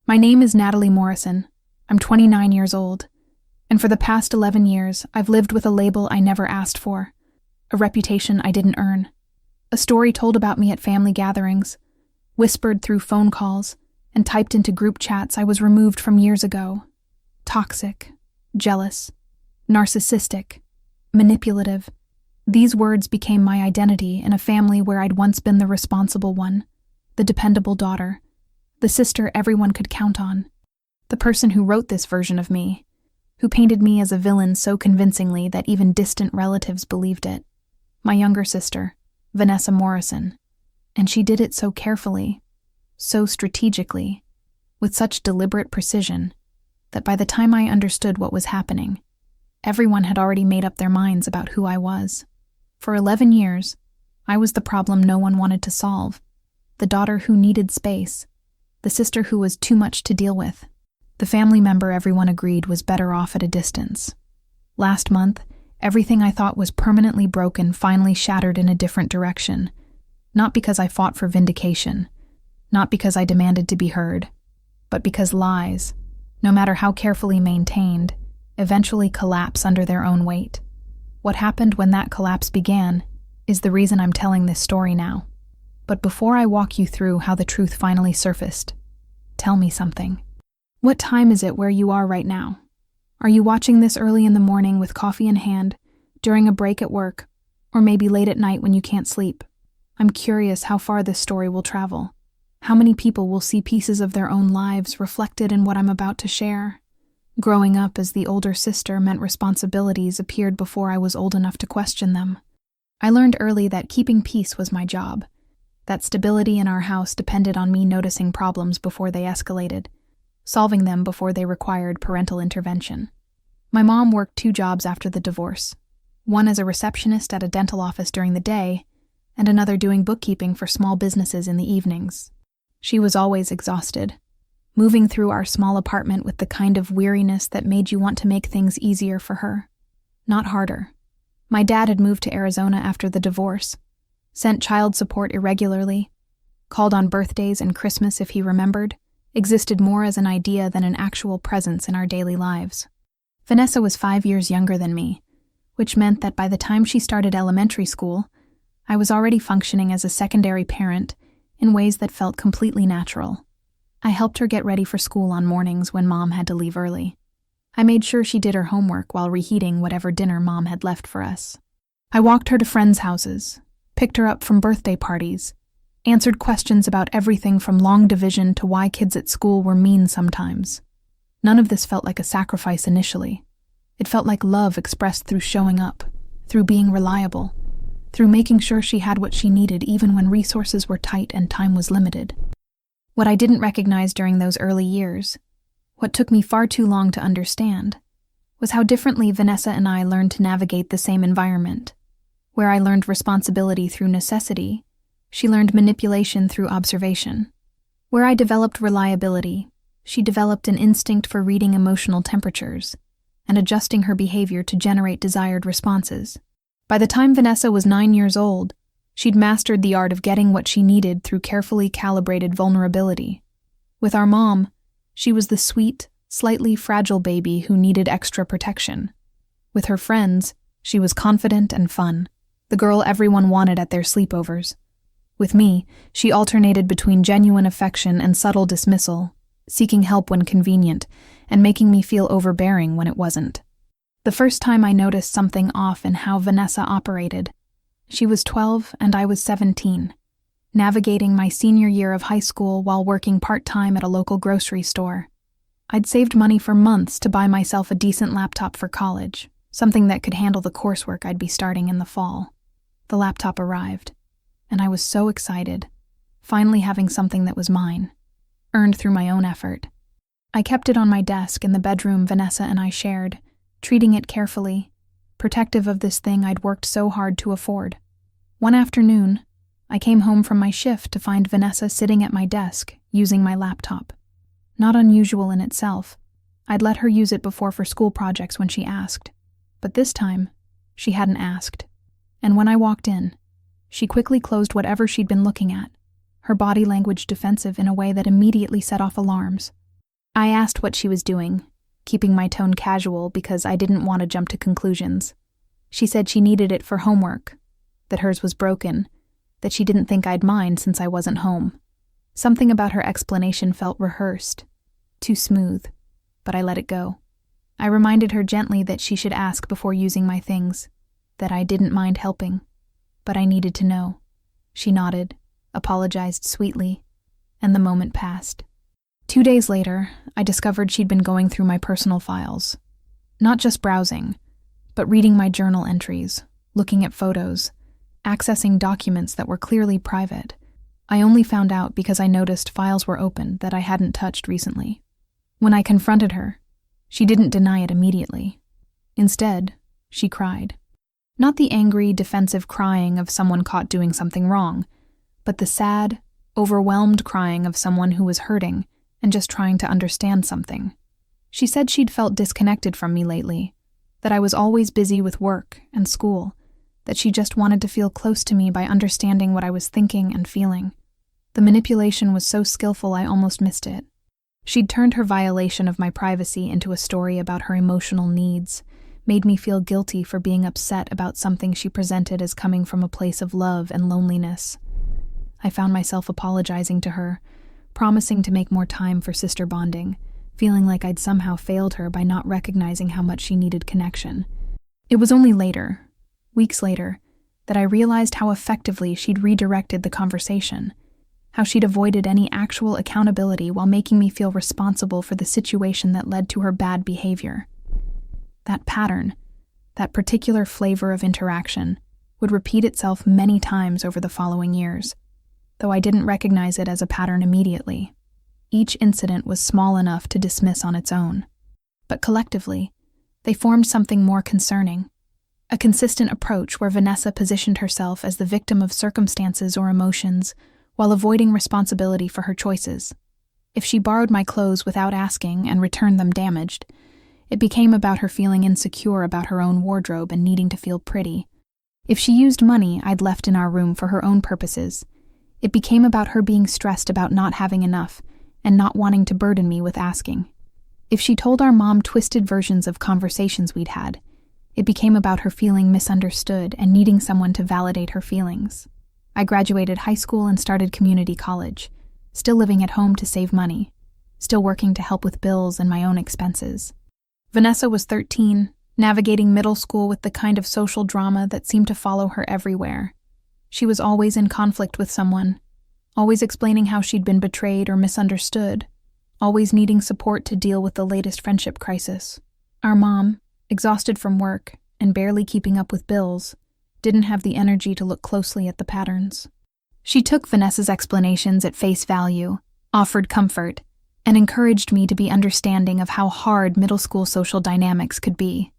My name is Natalie Morrison. I'm 29 years old, and for the past 11 years, I've lived with a label I never asked for, a reputation I didn't earn, a story told about me at family gatherings, whispered through phone calls, and typed into group chats I was removed from years ago. Toxic, jealous, narcissistic, manipulative. These words became my identity in a family where I'd once been the responsible one, the dependable daughter, the sister everyone could count on, the person who wrote this version of me, who painted me as a villain so convincingly that even distant relatives believed it. My younger sister, Vanessa Morrison. And she did it so carefully, so strategically, with such deliberate precision, that by the time I understood what was happening, everyone had already made up their minds about who I was. For 11 years, I was the problem no one wanted to solve, the daughter who needed space, the sister who was too much to deal with, the family member everyone agreed was better off at a distance. Last month, everything I thought was permanently broken finally shattered in a different direction, not because I fought for vindication, not because I demanded to be heard, but because lies, no matter how carefully maintained, eventually collapse under their own weight. What happened when that collapse began is the reason I'm telling this story now. But before I walk you through how the truth finally surfaced, tell me something. What time is it where you are right now? Are you watching this early in the morning with coffee in hand, during a break at work, or maybe late at night when you can't sleep? I'm curious how far this story will travel. How many people will see pieces of their own lives reflected in what I'm about to share? Growing up as the older sister meant responsibilities appeared before I was old enough to question them. I learned early that keeping peace was my job, that stability in our house depended on me noticing problems before they escalated, solving them before they required parental intervention. My mom worked 2 jobs after the divorce, one as a receptionist at a dental office during the day, and another doing bookkeeping for small businesses in the evenings. She was always exhausted, moving through our small apartment with the kind of weariness that made you want to make things easier for her, not harder. My dad had moved to Arizona after the divorce, sent child support irregularly, called on birthdays and Christmas if he remembered, existed more as an idea than an actual presence in our daily lives. Vanessa was 5 years younger than me, which meant that by the time she started elementary school, I was already functioning as a secondary parent in ways that felt completely natural. I helped her get ready for school on mornings when Mom had to leave early. I made sure she did her homework while reheating whatever dinner Mom had left for us. I walked her to friends' houses, picked her up from birthday parties, answered questions about everything from long division to why kids at school were mean sometimes. None of this felt like a sacrifice initially. It felt like love expressed through showing up, through being reliable, through making sure she had what she needed even when resources were tight and time was limited. What I didn't recognize during those early years, what took me far too long to understand, was how differently Vanessa and I learned to navigate the same environment. Where I learned responsibility through necessity, she learned manipulation through observation. Where I developed reliability, she developed an instinct for reading emotional temperatures and adjusting her behavior to generate desired responses. By the time Vanessa was 9 years old, she'd mastered the art of getting what she needed through carefully calibrated vulnerability. With our mom, she was the sweet, slightly fragile baby who needed extra protection. With her friends, she was confident and fun, the girl everyone wanted at their sleepovers. With me, she alternated between genuine affection and subtle dismissal, seeking help when convenient, and making me feel overbearing when it wasn't. The first time I noticed something off in how Vanessa operated, she was 12 and I was 17, navigating my senior year of high school while working part-time at a local grocery store. I'd saved money for months to buy myself a decent laptop for college, something that could handle the coursework I'd be starting in the fall. The laptop arrived, and I was so excited, finally having something that was mine, earned through my own effort. I kept it on my desk in the bedroom Vanessa and I shared, treating it carefully, protective of this thing I'd worked so hard to afford. One afternoon, I came home from my shift to find Vanessa sitting at my desk, using my laptop. Not unusual in itself. I'd let her use it before for school projects when she asked. But this time, she hadn't asked. And when I walked in, she quickly closed whatever she'd been looking at, her body language defensive in a way that immediately set off alarms. I asked what she was doing, keeping my tone casual because I didn't want to jump to conclusions. She said she needed it for homework, that hers was broken, that she didn't think I'd mind since I wasn't home. Something about her explanation felt rehearsed, too smooth, but I let it go. I reminded her gently that she should ask before using my things, that I didn't mind helping, but I needed to know. She nodded, apologized sweetly, and the moment passed. 2 days later, I discovered she'd been going through my personal files. Not just browsing, but reading my journal entries, looking at photos, accessing documents that were clearly private. I only found out because I noticed files were open that I hadn't touched recently. When I confronted her, she didn't deny it immediately. Instead, she cried. Not the angry, defensive crying of someone caught doing something wrong, but the sad, overwhelmed crying of someone who was hurting and just trying to understand something. She said she'd felt disconnected from me lately, that I was always busy with work and school, that she just wanted to feel close to me by understanding what I was thinking and feeling. The manipulation was so skillful I almost missed it. She'd turned her violation of my privacy into a story about her emotional needs, made me feel guilty for being upset about something she presented as coming from a place of love and loneliness. I found myself apologizing to her, promising to make more time for sister bonding, feeling like I'd somehow failed her by not recognizing how much she needed connection. It was only later, weeks later, that I realized how effectively she'd redirected the conversation, how she'd avoided any actual accountability while making me feel responsible for the situation that led to her bad behavior. That pattern, that particular flavor of interaction, would repeat itself many times over the following years, though I didn't recognize it as a pattern immediately. Each incident was small enough to dismiss on its own, but collectively, they formed something more concerning, a consistent approach where Vanessa positioned herself as the victim of circumstances or emotions while avoiding responsibility for her choices. If she borrowed my clothes without asking and returned them damaged, it became about her feeling insecure about her own wardrobe and needing to feel pretty. If she used money I'd left in our room for her own purposes, it became about her being stressed about not having enough and not wanting to burden me with asking. If she told our mom twisted versions of conversations we'd had, it became about her feeling misunderstood and needing someone to validate her feelings. I graduated high school and started community college, still living at home to save money, still working to help with bills and my own expenses. Vanessa was 13, navigating middle school with the kind of social drama that seemed to follow her everywhere. She was always in conflict with someone, always explaining how she'd been betrayed or misunderstood, always needing support to deal with the latest friendship crisis. Our mom, exhausted from work and barely keeping up with bills, didn't have the energy to look closely at the patterns. She took Vanessa's explanations at face value, offered comfort, and encouraged me to be understanding of how hard middle school social dynamics could be.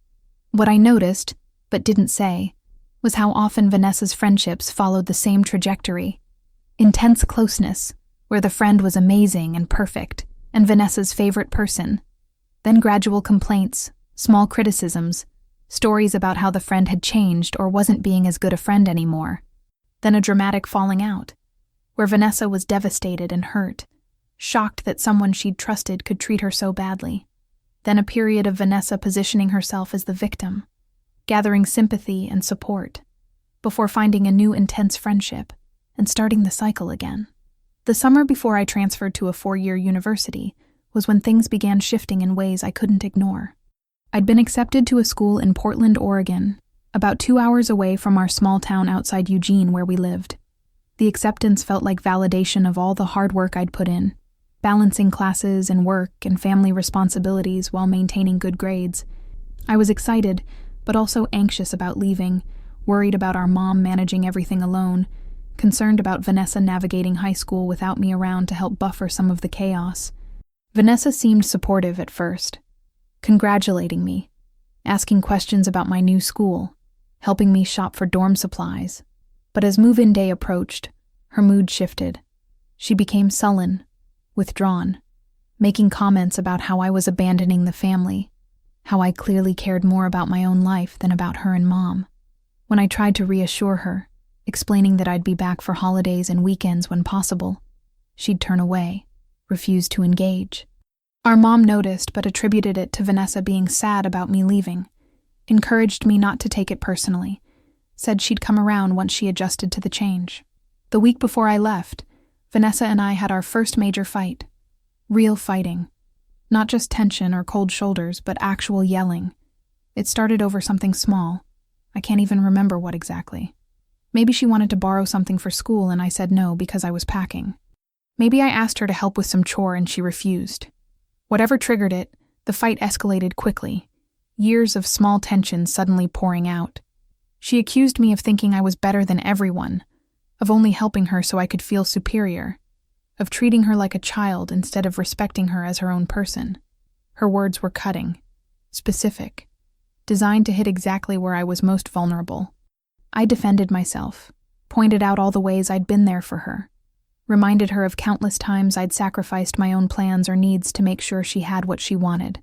What I noticed, but didn't say, was how often Vanessa's friendships followed the same trajectory. Intense closeness, where the friend was amazing and perfect, and Vanessa's favorite person. Then gradual complaints, small criticisms, stories about how the friend had changed or wasn't being as good a friend anymore. Then a dramatic falling out, where Vanessa was devastated and hurt, shocked that someone she'd trusted could treat her so badly. Then a period of Vanessa positioning herself as the victim, gathering sympathy and support, before finding a new intense friendship and starting the cycle again. The summer before I transferred to a 4-year university was when things began shifting in ways I couldn't ignore. I'd been accepted to a school in Portland, Oregon, about 2 hours away from our small town outside Eugene where we lived. The acceptance felt like validation of all the hard work I'd put in, balancing classes and work and family responsibilities while maintaining good grades. I was excited, but also anxious about leaving, worried about our mom managing everything alone, concerned about Vanessa navigating high school without me around to help buffer some of the chaos. Vanessa seemed supportive at first, congratulating me, asking questions about my new school, helping me shop for dorm supplies. But as move-in day approached, her mood shifted. She became sullen, withdrawn, making comments about how I was abandoning the family, how I clearly cared more about my own life than about her and Mom. When I tried to reassure her, explaining that I'd be back for holidays and weekends when possible, she'd turn away, refuse to engage. Our mom noticed but attributed it to Vanessa being sad about me leaving, encouraged me not to take it personally, said she'd come around once she adjusted to the change. The week before I left, Vanessa and I had our first major fight. Real fighting. Not just tension or cold shoulders, but actual yelling. It started over something small. I can't even remember what exactly. Maybe she wanted to borrow something for school and I said no because I was packing. Maybe I asked her to help with some chore and she refused. Whatever triggered it, the fight escalated quickly, years of small tensions suddenly pouring out. She accused me of thinking I was better than everyone, of only helping her so I could feel superior, of treating her like a child instead of respecting her as her own person. Her words were cutting, specific, designed to hit exactly where I was most vulnerable. I defended myself, pointed out all the ways I'd been there for her, reminded her of countless times I'd sacrificed my own plans or needs to make sure she had what she wanted.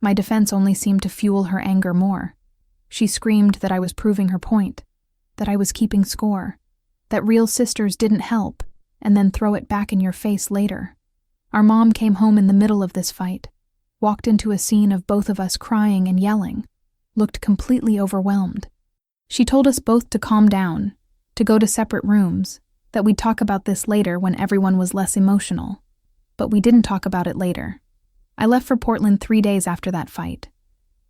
My defense only seemed to fuel her anger more. She screamed that I was proving her point, that I was keeping score, that real sisters didn't help, and then throw it back in your face later. Our mom came home in the middle of this fight, walked into a scene of both of us crying and yelling, looked completely overwhelmed. She told us both to calm down, to go to separate rooms, that we'd talk about this later when everyone was less emotional. But we didn't talk about it later. I left for Portland 3 days after that fight,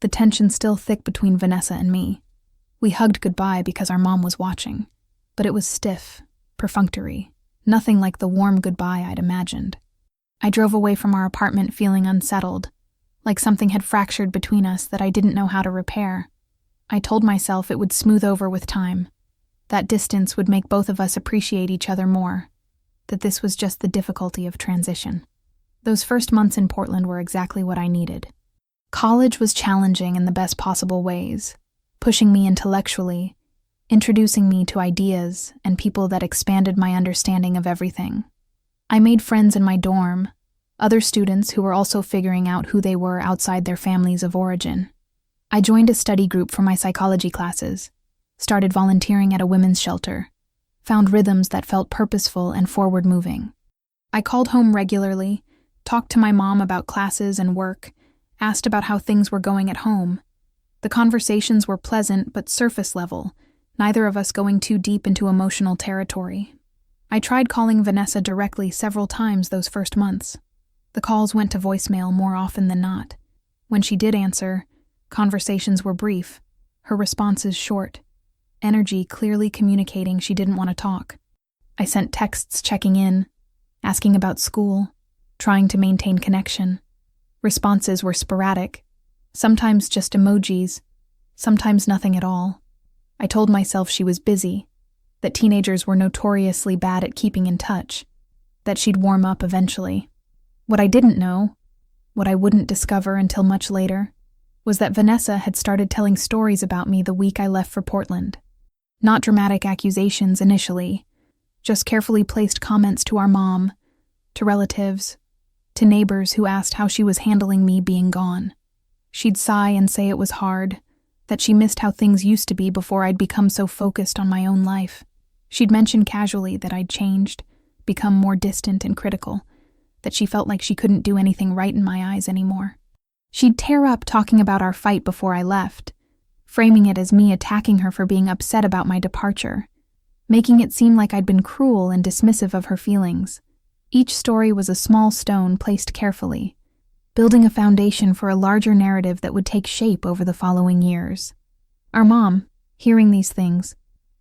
the tension still thick between Vanessa and me. We hugged goodbye because our mom was watching, but it was stiff, perfunctory, nothing like the warm goodbye I'd imagined. I drove away from our apartment feeling unsettled, like something had fractured between us that I didn't know how to repair. I told myself it would smooth over with time. That distance would make both of us appreciate each other more, that this was just the difficulty of transition. Those first months in Portland were exactly what I needed. College was challenging in the best possible ways, pushing me intellectually, introducing me to ideas and people that expanded my understanding of everything. I made friends in my dorm, other students who were also figuring out who they were outside their families of origin. I joined a study group for my psychology classes, started volunteering at a women's shelter, found rhythms that felt purposeful and forward-moving. I called home regularly, talked to my mom about classes and work, asked about how things were going at home. The conversations were pleasant but surface level, neither of us going too deep into emotional territory. I tried calling Vanessa directly several times those first months. The calls went to voicemail more often than not. When she did answer, conversations were brief, her responses short, energy clearly communicating she didn't want to talk. I sent texts checking in, asking about school, trying to maintain connection. Responses were sporadic, sometimes just emojis, sometimes nothing at all. I told myself she was busy, that teenagers were notoriously bad at keeping in touch, that she'd warm up eventually. What I didn't know, what I wouldn't discover until much later, was that Vanessa had started telling stories about me the week I left for Portland. Not dramatic accusations initially, just carefully placed comments to our mom, to relatives, to neighbors who asked how she was handling me being gone. She'd sigh and say it was hard, that she missed how things used to be before I'd become so focused on my own life. She'd mention casually that I'd changed, become more distant and critical, that she felt like she couldn't do anything right in my eyes anymore. She'd tear up talking about our fight before I left, framing it as me attacking her for being upset about my departure, making it seem like I'd been cruel and dismissive of her feelings. Each story was a small stone placed carefully, building a foundation for a larger narrative that would take shape over the following years. Our mom, hearing these things,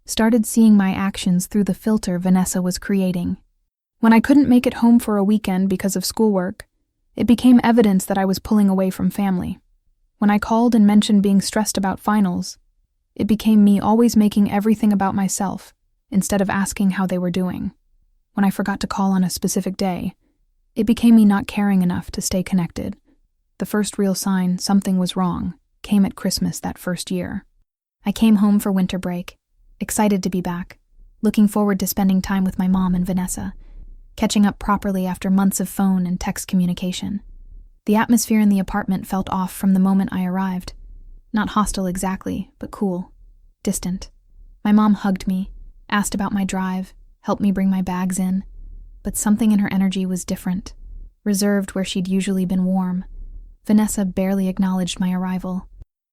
started seeing my actions through the filter Vanessa was creating. When I couldn't make it home for a weekend because of schoolwork, it became evidence that I was pulling away from family. When I called and mentioned being stressed about finals, it became me always making everything about myself instead of asking how they were doing. When I forgot to call on a specific day, it became me not caring enough to stay connected. The first real sign something was wrong came at Christmas that first year. I came home for winter break, excited to be back, looking forward to spending time with my mom and Vanessa, catching up properly after months of phone and text communication. The atmosphere in the apartment felt off from the moment I arrived. Not hostile exactly, but cool, distant. My mom hugged me, asked about my drive, helped me bring my bags in, but something in her energy was different. reserved where she'd usually been warm. Vanessa barely acknowledged my arrival.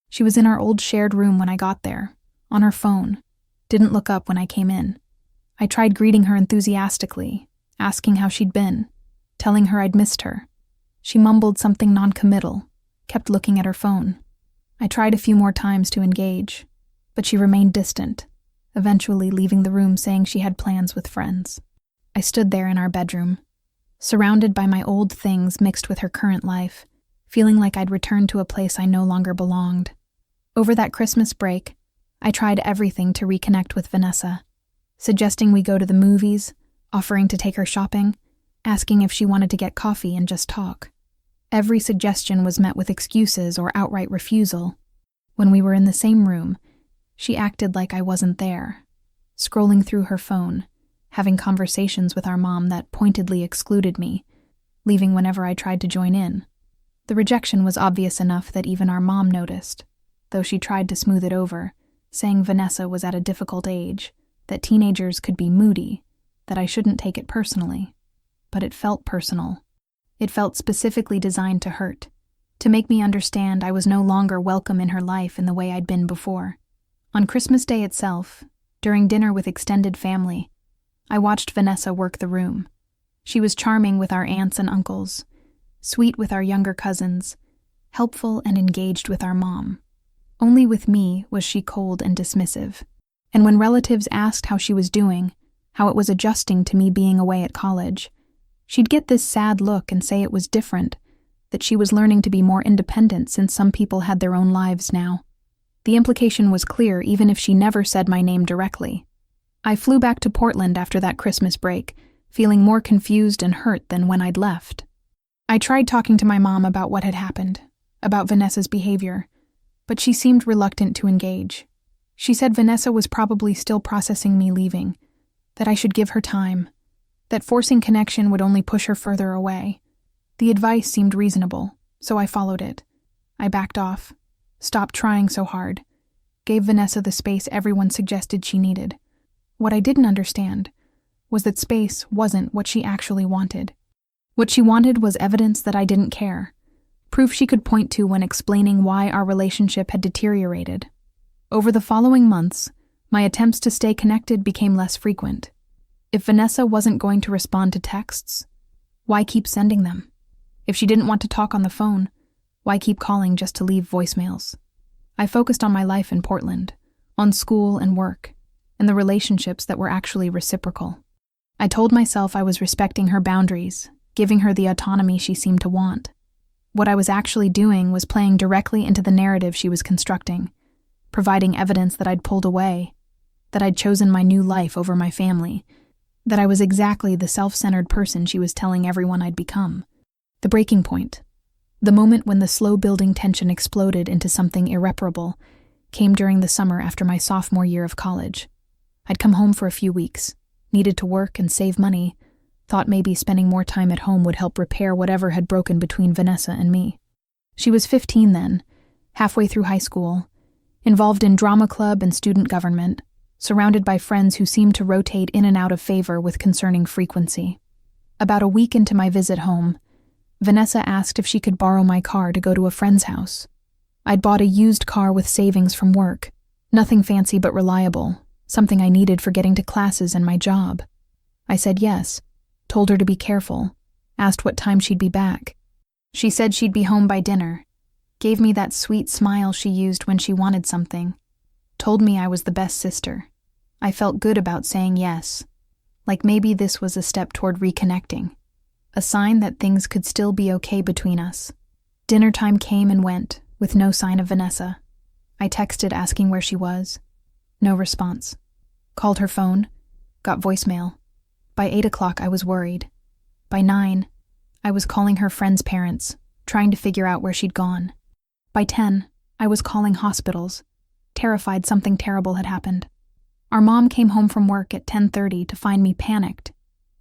She was in our old shared room when I got there, on her phone, didn't look up when I came in. I tried greeting her enthusiastically, asking how she'd been, telling her I'd missed her. She mumbled something non-committal, kept looking at her phone. I tried a few more times to engage, but she remained distant, eventually leaving the room saying she had plans with friends. I stood there in our bedroom, surrounded by my old things mixed with her current life, feeling like I'd returned to a place I no longer belonged. Over that Christmas break, I tried everything to reconnect with Vanessa, suggesting we go to the movies, offering to take her shopping, asking if she wanted to get coffee and just talk. Every suggestion was met with excuses or outright refusal. When we were in the same room, she acted like I wasn't there, scrolling through her phone, having conversations with our mom that pointedly excluded me, leaving whenever I tried to join in. The rejection was obvious enough that even our mom noticed, though she tried to smooth it over, saying Vanessa was at a difficult age, that teenagers could be moody, that I shouldn't take it personally. But it felt personal. It felt specifically designed to hurt, to make me understand I was no longer welcome in her life in the way I'd been before. On Christmas Day itself, during dinner with extended family, I watched Vanessa work the room. She was charming with our aunts and uncles, sweet with our younger cousins, helpful and engaged with our mom. Only with me was she cold and dismissive. And when relatives asked how she was doing, how it was adjusting to me being away at college, she'd get this sad look and say it was different, that she was learning to be more independent since some people had their own lives now. The implication was clear even if she never said my name directly. I flew back to Portland after that Christmas break, feeling more confused and hurt than when I'd left. I tried talking to my mom about what had happened, about Vanessa's behavior, but she seemed reluctant to engage. She said Vanessa was probably still processing me leaving, that I should give her time, that forcing connection would only push her further away. The advice seemed reasonable, so I followed it. I backed off, stopped trying so hard, gave Vanessa the space everyone suggested she needed. What I didn't understand was that space wasn't what she actually wanted. What she wanted was evidence that I didn't care, proof she could point to when explaining why our relationship had deteriorated. Over the following months, my attempts to stay connected became less frequent. If Vanessa wasn't going to respond to texts, why keep sending them? If she didn't want to talk on the phone, why keep calling just to leave voicemails? I focused on my life in Portland, on school and work, and the relationships that were actually reciprocal. I told myself I was respecting her boundaries, giving her the autonomy she seemed to want. What I was actually doing was playing directly into the narrative she was constructing, providing evidence that I'd pulled away, that I'd chosen my new life over my family, that I was exactly the self-centered person she was telling everyone I'd become. The breaking point, the moment when the slow-building tension exploded into something irreparable, came during the summer after my sophomore year of college. I'd come home for a few weeks, needed to work and save money, thought maybe spending more time at home would help repair whatever had broken between Vanessa and me. She was 15 then, halfway through high school, involved in drama club and student government, surrounded by friends who seemed to rotate in and out of favor with concerning frequency. About a week into my visit home, Vanessa asked if she could borrow my car to go to a friend's house. I'd bought a used car with savings from work, nothing fancy but reliable, something I needed for getting to classes and my job. I said yes, told her to be careful, asked what time she'd be back. She said she'd be home by dinner, gave me that sweet smile she used when she wanted something, told me I was the best sister. I felt good about saying yes, like maybe this was a step toward reconnecting, a sign that things could still be okay between us. Dinner time came and went, with no sign of Vanessa. I texted asking where she was. No response. Called her phone, got voicemail. By 8 o'clock I was worried. By 9, I was calling her friends' parents, trying to figure out where she'd gone. By 10, I was calling hospitals, terrified something terrible had happened. Our mom came home from work at 10:30 to find me panicked,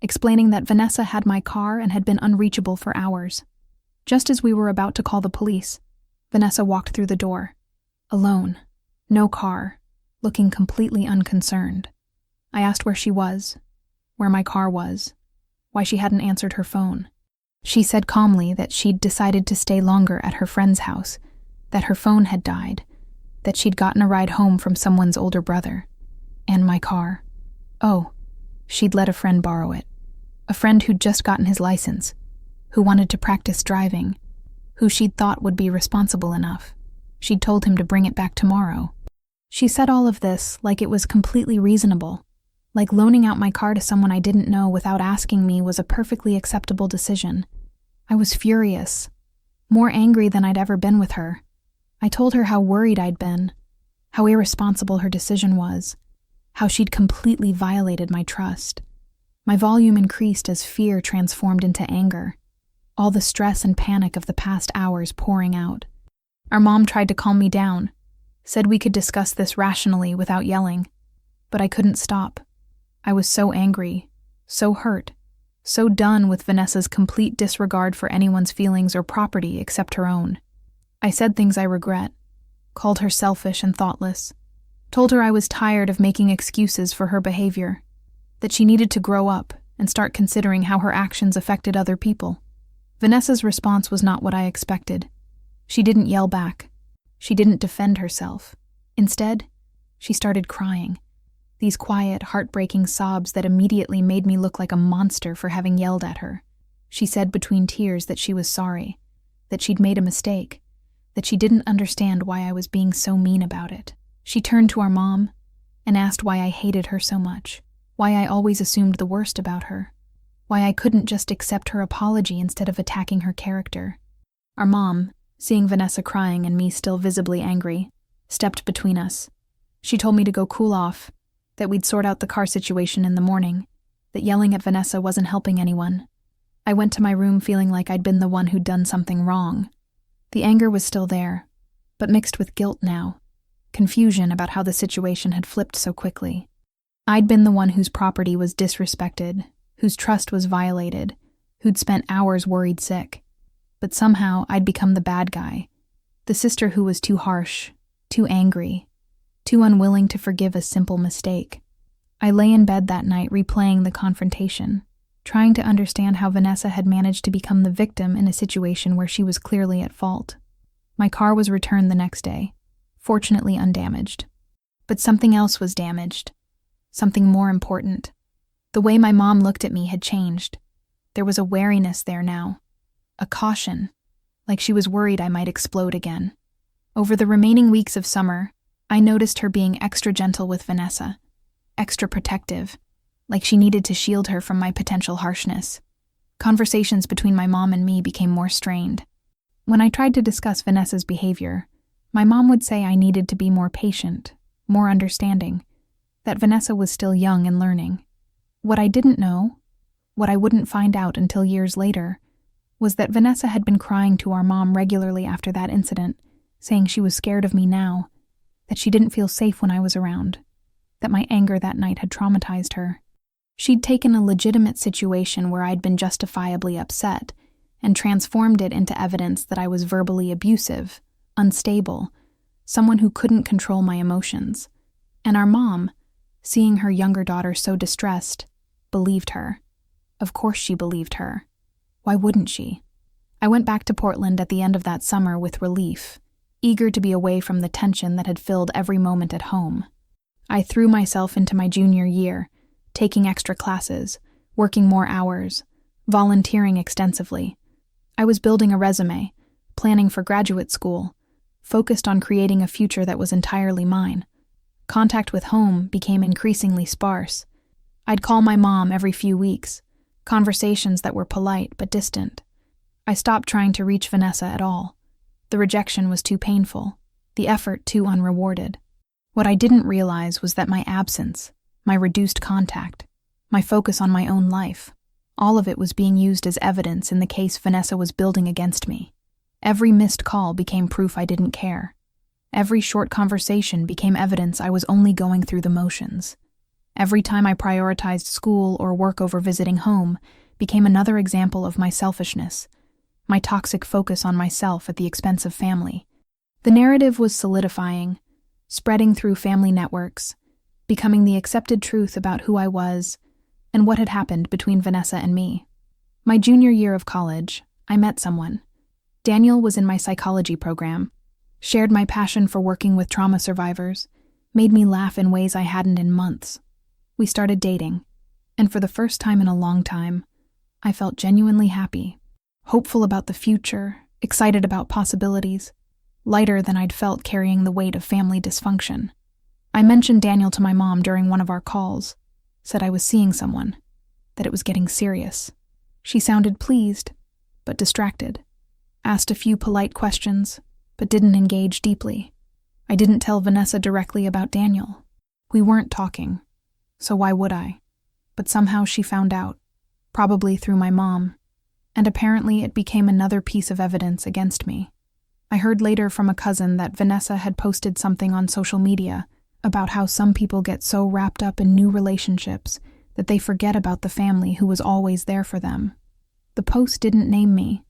explaining that Vanessa had my car and had been unreachable for hours. Just as we were about to call the police, Vanessa walked through the door, alone, no car, looking completely unconcerned. I asked where she was, where my car was, why she hadn't answered her phone. She said calmly that she'd decided to stay longer at her friend's house, that her phone had died, that she'd gotten a ride home from someone's older brother, and my car. Oh, she'd let a friend borrow it. A friend who'd just gotten his license, who wanted to practice driving, who she'd thought would be responsible enough. She'd told him to bring it back tomorrow. She said all of this like it was completely reasonable, like loaning out my car to someone I didn't know without asking me was a perfectly acceptable decision. I was furious, more angry than I'd ever been with her. I told her how worried I'd been, how irresponsible her decision was, how she'd completely violated my trust. My volume increased as fear transformed into anger, all the stress and panic of the past hours pouring out. Our mom tried to calm me down, said we could discuss this rationally without yelling, but I couldn't stop. I was so angry, so hurt, so done with Vanessa's complete disregard for anyone's feelings or property except her own. I said things I regret, called her selfish and thoughtless, told her I was tired of making excuses for her behavior, that she needed to grow up and start considering how her actions affected other people. Vanessa's response was not what I expected. She didn't yell back. She didn't defend herself. Instead, she started crying. These quiet, heartbreaking sobs that immediately made me look like a monster for having yelled at her. She said between tears that she was sorry, that she'd made a mistake, that she didn't understand why I was being so mean about it. She turned to our mom and asked why I hated her so much, why I always assumed the worst about her, why I couldn't just accept her apology instead of attacking her character. Our mom, seeing Vanessa crying and me still visibly angry, stepped between us. She told me to go cool off, that we'd sort out the car situation in the morning, that yelling at Vanessa wasn't helping anyone. I went to my room feeling like I'd been the one who'd done something wrong. The anger was still there, but mixed with guilt now, confusion about how the situation had flipped so quickly. I'd been the one whose property was disrespected, whose trust was violated, who'd spent hours worried sick. But somehow I'd become the bad guy, the sister who was too harsh, too angry, too unwilling to forgive a simple mistake. I lay in bed that night replaying the confrontation, trying to understand how Vanessa had managed to become the victim in a situation where she was clearly at fault. My car was returned the next day, fortunately undamaged. But something else was damaged, something more important. The way my mom looked at me had changed. There was a wariness there now, a caution, like she was worried I might explode again. Over the remaining weeks of summer, I noticed her being extra gentle with Vanessa, extra protective, like she needed to shield her from my potential harshness. Conversations between my mom and me became more strained. When I tried to discuss Vanessa's behavior, my mom would say I needed to be more patient, more understanding, that Vanessa was still young and learning. What I didn't know, what I wouldn't find out until years later, was that Vanessa had been crying to our mom regularly after that incident, saying she was scared of me now, that she didn't feel safe when I was around, that my anger that night had traumatized her. She'd taken a legitimate situation where I'd been justifiably upset and transformed it into evidence that I was verbally abusive, unstable, someone who couldn't control my emotions. And our mom, seeing her younger daughter so distressed, believed her. Of course she believed her. Why wouldn't she? I went back to Portland at the end of that summer with relief, eager to be away from the tension that had filled every moment at home. I threw myself into my junior year, taking extra classes, working more hours, volunteering extensively. I was building a resume, planning for graduate school, focused on creating a future that was entirely mine. Contact with home became increasingly sparse. I'd call my mom every few weeks, conversations that were polite but distant. I stopped trying to reach Vanessa at all. The rejection was too painful, the effort too unrewarded. What I didn't realize was that my absence, my reduced contact, my focus on my own life, all of it was being used as evidence in the case Vanessa was building against me. Every missed call became proof I didn't care. Every short conversation became evidence I was only going through the motions. Every time I prioritized school or work over visiting home became another example of my selfishness, my toxic focus on myself at the expense of family. The narrative was solidifying, spreading through family networks, becoming the accepted truth about who I was and what had happened between Vanessa and me. My junior year of college, I met someone. Daniel was in my psychology program, shared my passion for working with trauma survivors, made me laugh in ways I hadn't in months. We started dating, and for the first time in a long time, I felt genuinely happy, hopeful about the future, excited about possibilities, lighter than I'd felt carrying the weight of family dysfunction. I mentioned Daniel to my mom during one of our calls, said I was seeing someone, that it was getting serious. She sounded pleased, but distracted, asked a few polite questions, but didn't engage deeply. I didn't tell Vanessa directly about Daniel. We weren't talking, so why would I? But somehow she found out, probably through my mom, and apparently it became another piece of evidence against me. I heard later from a cousin that Vanessa had posted something on social media about how some people get so wrapped up in new relationships that they forget about the family who was always there for them. The post didn't name me,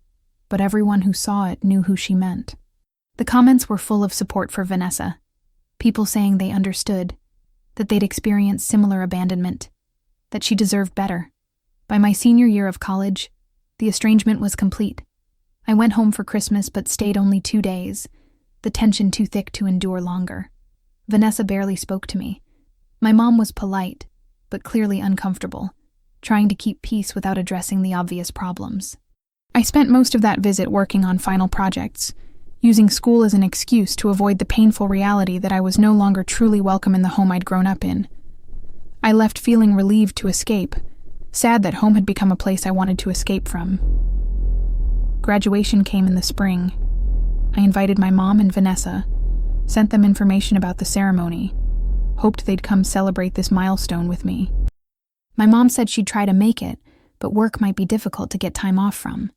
but everyone who saw it knew who she meant. The comments were full of support for Vanessa, people saying they understood, that they'd experienced similar abandonment, that she deserved better. By my senior year of college, the estrangement was complete. I went home for Christmas but stayed only 2 days, the tension too thick to endure longer. Vanessa barely spoke to me. My mom was polite, but clearly uncomfortable, trying to keep peace without addressing the obvious problems. I spent most of that visit working on final projects, using school as an excuse to avoid the painful reality that I was no longer truly welcome in the home I'd grown up in. I left feeling relieved to escape, sad that home had become a place I wanted to escape from. Graduation came in the spring. I invited my mom and Vanessa, sent them information about the ceremony, hoped they'd come celebrate this milestone with me. My mom said she'd try to make it, but work might be difficult to get time off from.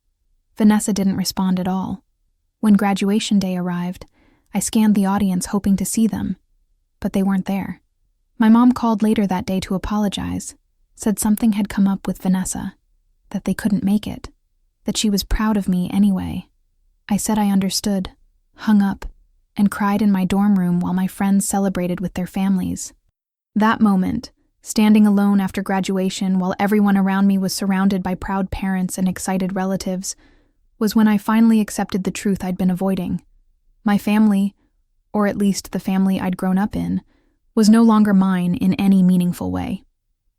Vanessa didn't respond at all. When graduation day arrived, I scanned the audience hoping to see them, but they weren't there. My mom called later that day to apologize, said something had come up with Vanessa, that they couldn't make it, that she was proud of me anyway. I said I understood, hung up, and cried in my dorm room while my friends celebrated with their families. That moment, standing alone after graduation while everyone around me was surrounded by proud parents and excited relatives, was when I finally accepted the truth I'd been avoiding. My family, or at least the family I'd grown up in, was no longer mine in any meaningful way.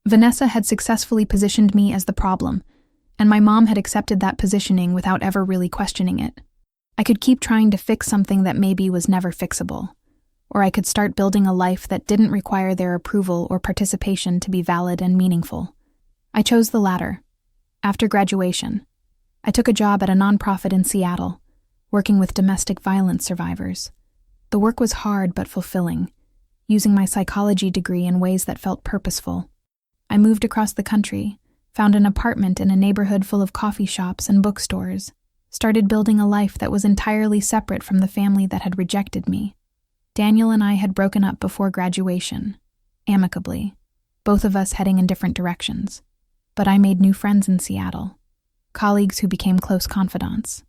Vanessa had successfully positioned me as the problem, and my mom had accepted that positioning without ever really questioning it. I could keep trying to fix something that maybe was never fixable, or I could start building a life that didn't require their approval or participation to be valid and meaningful. I chose the latter. After graduation, I took a job at a nonprofit in Seattle, working with domestic violence survivors. The work was hard but fulfilling, using my psychology degree in ways that felt purposeful. I moved across the country, found an apartment in a neighborhood full of coffee shops and bookstores, started building a life that was entirely separate from the family that had rejected me. Daniel and I had broken up before graduation, amicably, both of us heading in different directions. But I made new friends in Seattle, colleagues who became close confidants,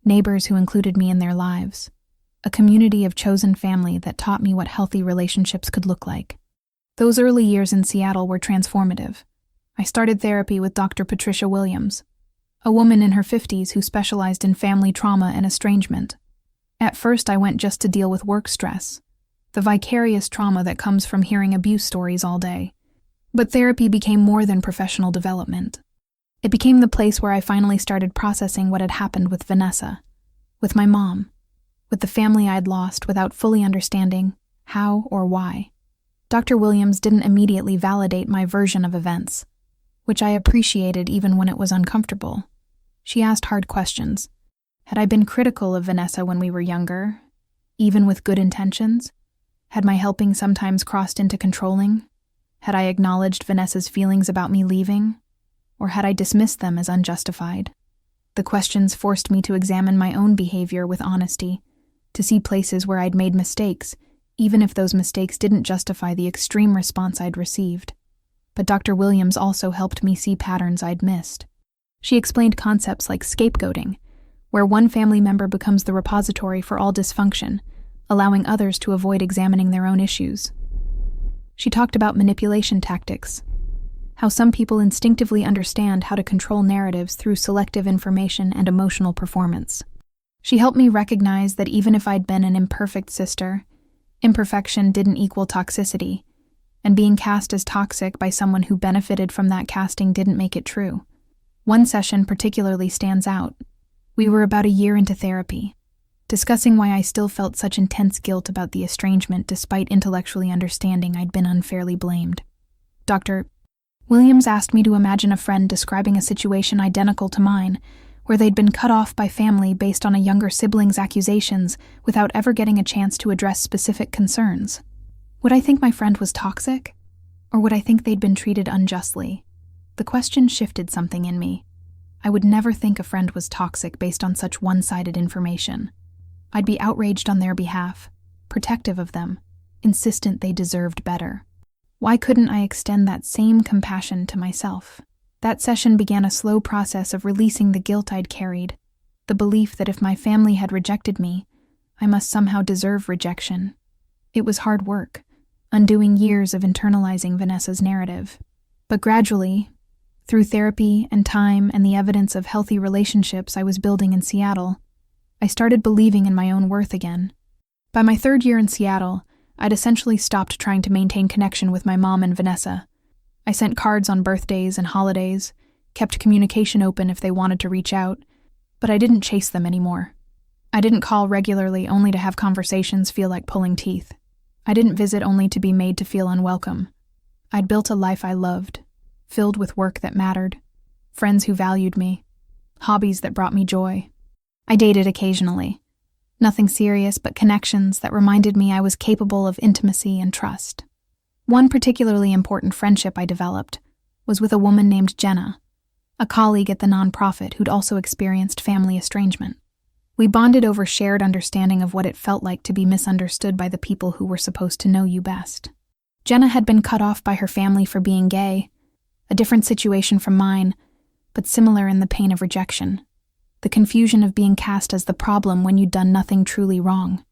neighbors who included me in their lives, a community of chosen family that taught me what healthy relationships could look like. Those early years in Seattle were transformative. I started therapy with Dr. Patricia Williams, a woman in her 50s who specialized in family trauma and estrangement. At first, I went just to deal with work stress, the vicarious trauma that comes from hearing abuse stories all day. But therapy became more than professional development. It became the place where I finally started processing what had happened with Vanessa, with my mom, with the family I'd lost without fully understanding how or why. Dr. Williams didn't immediately validate my version of events, which I appreciated even when it was uncomfortable. She asked hard questions. Had I been critical of Vanessa when we were younger, even with good intentions? Had my helping sometimes crossed into controlling? Had I acknowledged Vanessa's feelings about me leaving? Or had I dismissed them as unjustified? The questions forced me to examine my own behavior with honesty, to see places where I'd made mistakes, even if those mistakes didn't justify the extreme response I'd received. But Dr. Williams also helped me see patterns I'd missed. She explained concepts like scapegoating, where one family member becomes the repository for all dysfunction, allowing others to avoid examining their own issues. She talked about manipulation tactics, how some people instinctively understand how to control narratives through selective information and emotional performance. She helped me recognize that even if I'd been an imperfect sister, imperfection didn't equal toxicity, and being cast as toxic by someone who benefited from that casting didn't make it true. One session particularly stands out. We were about a year into therapy, discussing why I still felt such intense guilt about the estrangement despite intellectually understanding I'd been unfairly blamed. Dr. Williams asked me to imagine a friend describing a situation identical to mine, where they'd been cut off by family based on a younger sibling's accusations without ever getting a chance to address specific concerns. Would I think my friend was toxic? Or would I think they'd been treated unjustly? The question shifted something in me. I would never think a friend was toxic based on such one-sided information. I'd be outraged on their behalf, protective of them, insistent they deserved better. Why couldn't I extend that same compassion to myself? That session began a slow process of releasing the guilt I'd carried, the belief that if my family had rejected me, I must somehow deserve rejection. It was hard work, undoing years of internalizing Vanessa's narrative. But gradually, through therapy and time and the evidence of healthy relationships I was building in Seattle, I started believing in my own worth again. By my 3rd year in Seattle, I'd essentially stopped trying to maintain connection with my mom and Vanessa. I sent cards on birthdays and holidays, kept communication open if they wanted to reach out, but I didn't chase them anymore. I didn't call regularly only to have conversations feel like pulling teeth. I didn't visit only to be made to feel unwelcome. I'd built a life I loved, filled with work that mattered, friends who valued me, hobbies that brought me joy. I dated occasionally. Nothing serious, but connections that reminded me I was capable of intimacy and trust. One particularly important friendship I developed was with a woman named Jenna, a colleague at the nonprofit who'd also experienced family estrangement. We bonded over shared understanding of what it felt like to be misunderstood by the people who were supposed to know you best. Jenna had been cut off by her family for being gay, a different situation from mine, but similar in the pain of rejection. The confusion of being cast as the problem when you'd done nothing truly wrong.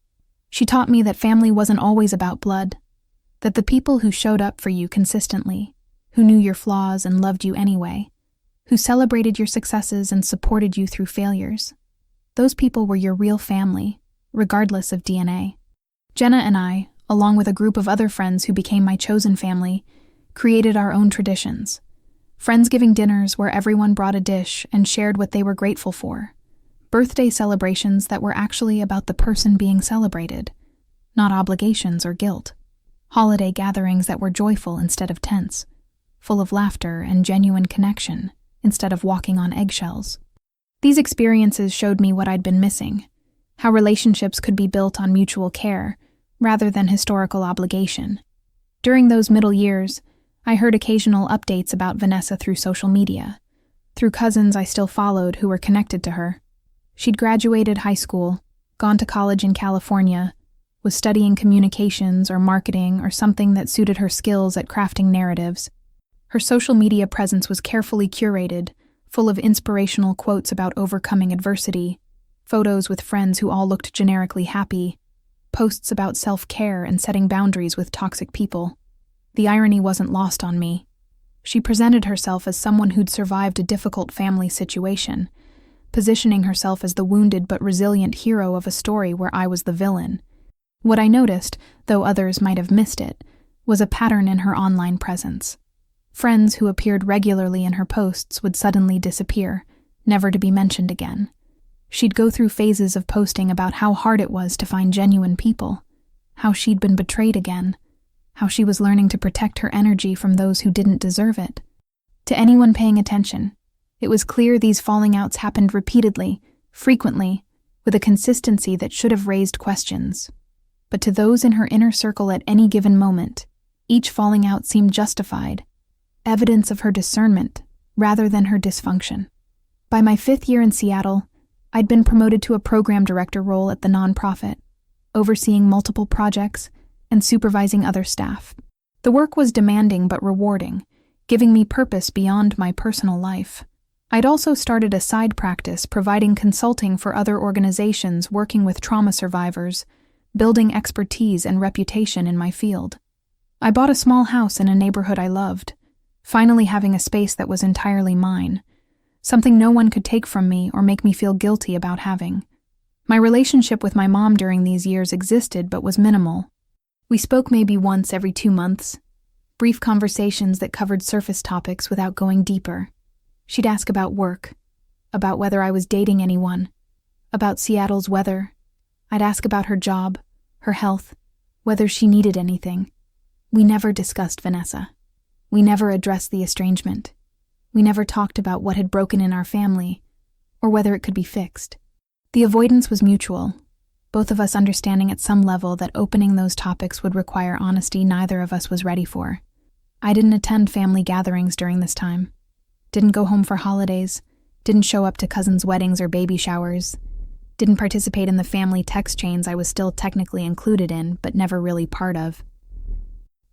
She taught me that family wasn't always about blood, that the people who showed up for you consistently, who knew your flaws and loved you anyway, who celebrated your successes and supported you through failures, those people were your real family, regardless of DNA. Jenna and I, along with a group of other friends who became my chosen family, created our own traditions. Friendsgiving dinners where everyone brought a dish and shared what they were grateful for. Birthday celebrations that were actually about the person being celebrated, not obligations or guilt. Holiday gatherings that were joyful instead of tense, full of laughter and genuine connection instead of walking on eggshells. These experiences showed me what I'd been missing, how relationships could be built on mutual care rather than historical obligation. During those middle years, I heard occasional updates about Vanessa through social media, through cousins I still followed who were connected to her. She'd graduated high school, gone to college in California, was studying communications or marketing or something that suited her skills at crafting narratives. Her social media presence was carefully curated, full of inspirational quotes about overcoming adversity, photos with friends who all looked generically happy, posts about self-care and setting boundaries with toxic people. The irony wasn't lost on me. She presented herself as someone who'd survived a difficult family situation, positioning herself as the wounded but resilient hero of a story where I was the villain. What I noticed, though others might have missed it, was a pattern in her online presence. Friends who appeared regularly in her posts would suddenly disappear, never to be mentioned again. She'd go through phases of posting about how hard it was to find genuine people, how she'd been betrayed again, how she was learning to protect her energy from those who didn't deserve it. To anyone paying attention, it was clear these falling outs happened repeatedly, frequently, with a consistency that should have raised questions. But to those in her inner circle at any given moment, each falling out seemed justified, evidence of her discernment rather than her dysfunction. By my 5th year in Seattle, I'd been promoted to a program director role at the nonprofit, overseeing multiple projects and supervising other staff. The work was demanding but rewarding, giving me purpose beyond my personal life. I'd also started a side practice providing consulting for other organizations working with trauma survivors, building expertise and reputation in my field. I bought a small house in a neighborhood I loved, Finally having a space that was entirely mine, something no one could take from me or make me feel guilty about having. My relationship with my mom during these years existed but was minimal. We spoke maybe once every 2 months, brief conversations that covered surface topics without going deeper. She'd ask about work, about whether I was dating anyone, about Seattle's weather. I'd ask about her job, her health, whether she needed anything. We never discussed Vanessa. We never addressed the estrangement. We never talked about what had broken in our family, or whether it could be fixed. The avoidance was mutual, both of us understanding at some level that opening those topics would require honesty neither of us was ready for. I didn't attend family gatherings during this time. Didn't go home for holidays. Didn't show up to cousins' weddings or baby showers. Didn't participate in the family text chains I was still technically included in, but never really part of.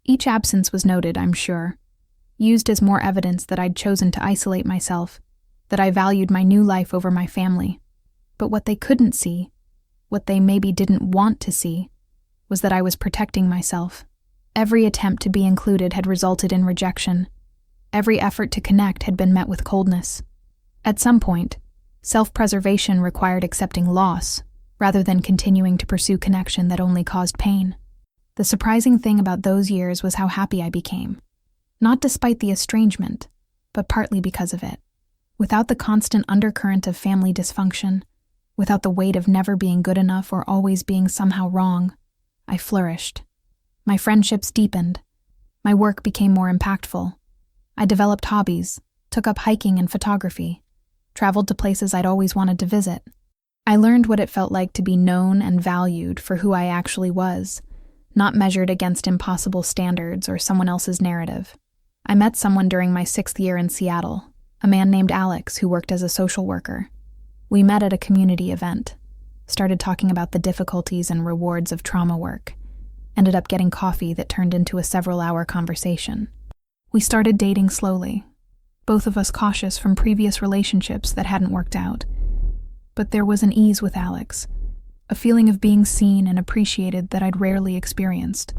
Each absence was noted, I'm sure, used as more evidence that I'd chosen to isolate myself, that I valued my new life over my family. But what they couldn't see, what they maybe didn't want to see, was that I was protecting myself. Every attempt to be included had resulted in rejection. Every effort to connect had been met with coldness. At some point, self-preservation required accepting loss, rather than continuing to pursue connection that only caused pain. The surprising thing about those years was how happy I became. Not despite the estrangement, but partly because of it. Without the constant undercurrent of family dysfunction, without the weight of never being good enough or always being somehow wrong, I flourished. My friendships deepened. My work became more impactful. I developed hobbies, took up hiking and photography, traveled to places I'd always wanted to visit. I learned what it felt like to be known and valued for who I actually was, not measured against impossible standards or someone else's narrative. I met someone during my 6th year in Seattle, a man named Alex who worked as a social worker. We met at a community event, started talking about the difficulties and rewards of trauma work, ended up getting coffee that turned into a several-hour conversation. We started dating slowly, both of us cautious from previous relationships that hadn't worked out. But there was an ease with Alex, a feeling of being seen and appreciated that I'd rarely experienced.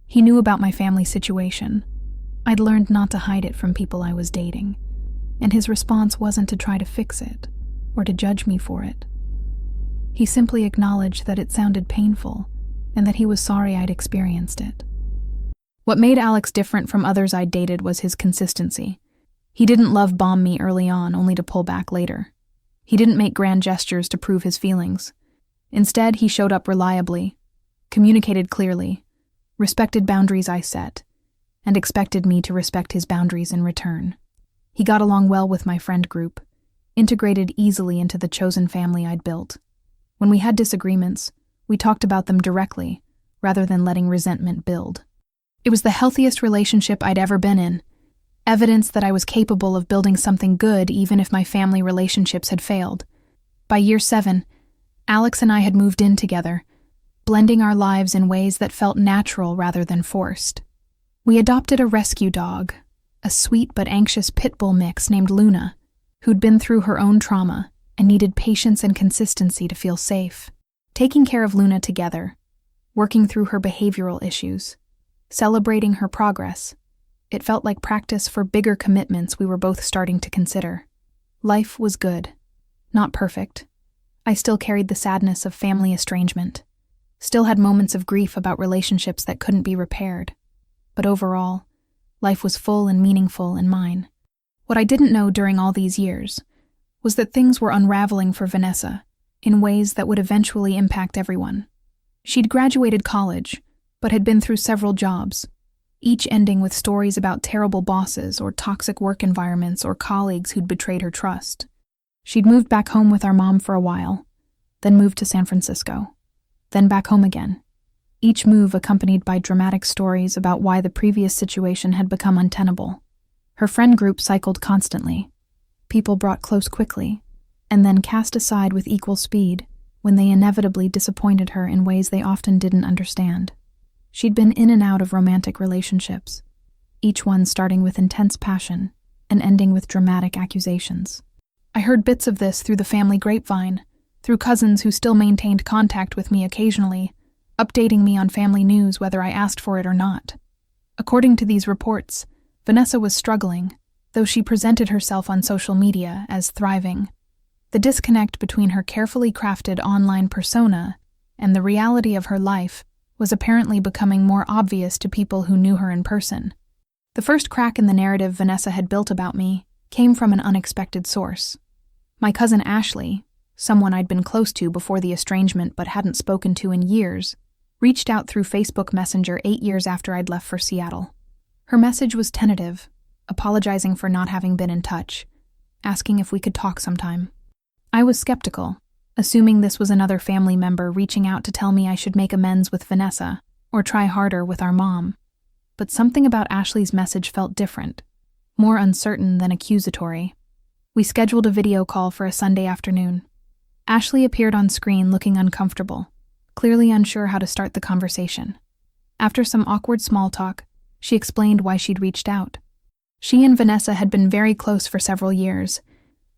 He knew about my family situation. I'd learned not to hide it from people I was dating, and his response wasn't to try to fix it or to judge me for it. He simply acknowledged that it sounded painful and that he was sorry I'd experienced it. What made Alex different from others I'd dated was his consistency. He didn't love bomb me early on only to pull back later. He didn't make grand gestures to prove his feelings. Instead, he showed up reliably, communicated clearly, respected boundaries I set, and expected me to respect his boundaries in return. He got along well with my friend group, integrated easily into the chosen family I'd built. When we had disagreements, we talked about them directly, rather than letting resentment build. It was the healthiest relationship I'd ever been in, evidence that I was capable of building something good even if my family relationships had failed. By year 7, Alex and I had moved in together, blending our lives in ways that felt natural rather than forced. We adopted a rescue dog, a sweet but anxious pit bull mix named Luna, who'd been through her own trauma and needed patience and consistency to feel safe. Taking care of Luna together, working through her behavioral issues, celebrating her progress, it felt like practice for bigger commitments we were both starting to consider. Life was good, not perfect. I still carried the sadness of family estrangement, still had moments of grief about relationships that couldn't be repaired. But overall, life was full and meaningful in mine. What I didn't know during all these years was that things were unraveling for Vanessa in ways that would eventually impact everyone. She'd graduated college, but had been through several jobs, each ending with stories about terrible bosses or toxic work environments or colleagues who'd betrayed her trust. She'd moved back home with our mom for a while, then moved to San Francisco, then back home again, each move accompanied by dramatic stories about why the previous situation had become untenable. Her friend group cycled constantly. People brought close quickly, and then cast aside with equal speed when they inevitably disappointed her in ways they often didn't understand. She'd been in and out of romantic relationships, each one starting with intense passion and ending with dramatic accusations. I heard bits of this through the family grapevine, through cousins who still maintained contact with me occasionally, updating me on family news whether I asked for it or not. According to these reports, Vanessa was struggling, though she presented herself on social media as thriving. The disconnect between her carefully crafted online persona and the reality of her life was apparently becoming more obvious to people who knew her in person. The first crack in the narrative Vanessa had built about me came from an unexpected source. My cousin Ashley, someone I'd been close to before the estrangement but hadn't spoken to in years, reached out through Facebook Messenger 8 years after I'd left for Seattle. Her message was tentative, apologizing for not having been in touch, asking if we could talk sometime. I was skeptical, assuming this was another family member reaching out to tell me I should make amends with Vanessa or try harder with our mom. But something about Ashley's message felt different, more uncertain than accusatory. We scheduled a video call for a Sunday afternoon. Ashley appeared on screen looking uncomfortable, clearly unsure how to start the conversation. After some awkward small talk, she explained why she'd reached out. She and Vanessa had been very close for several years,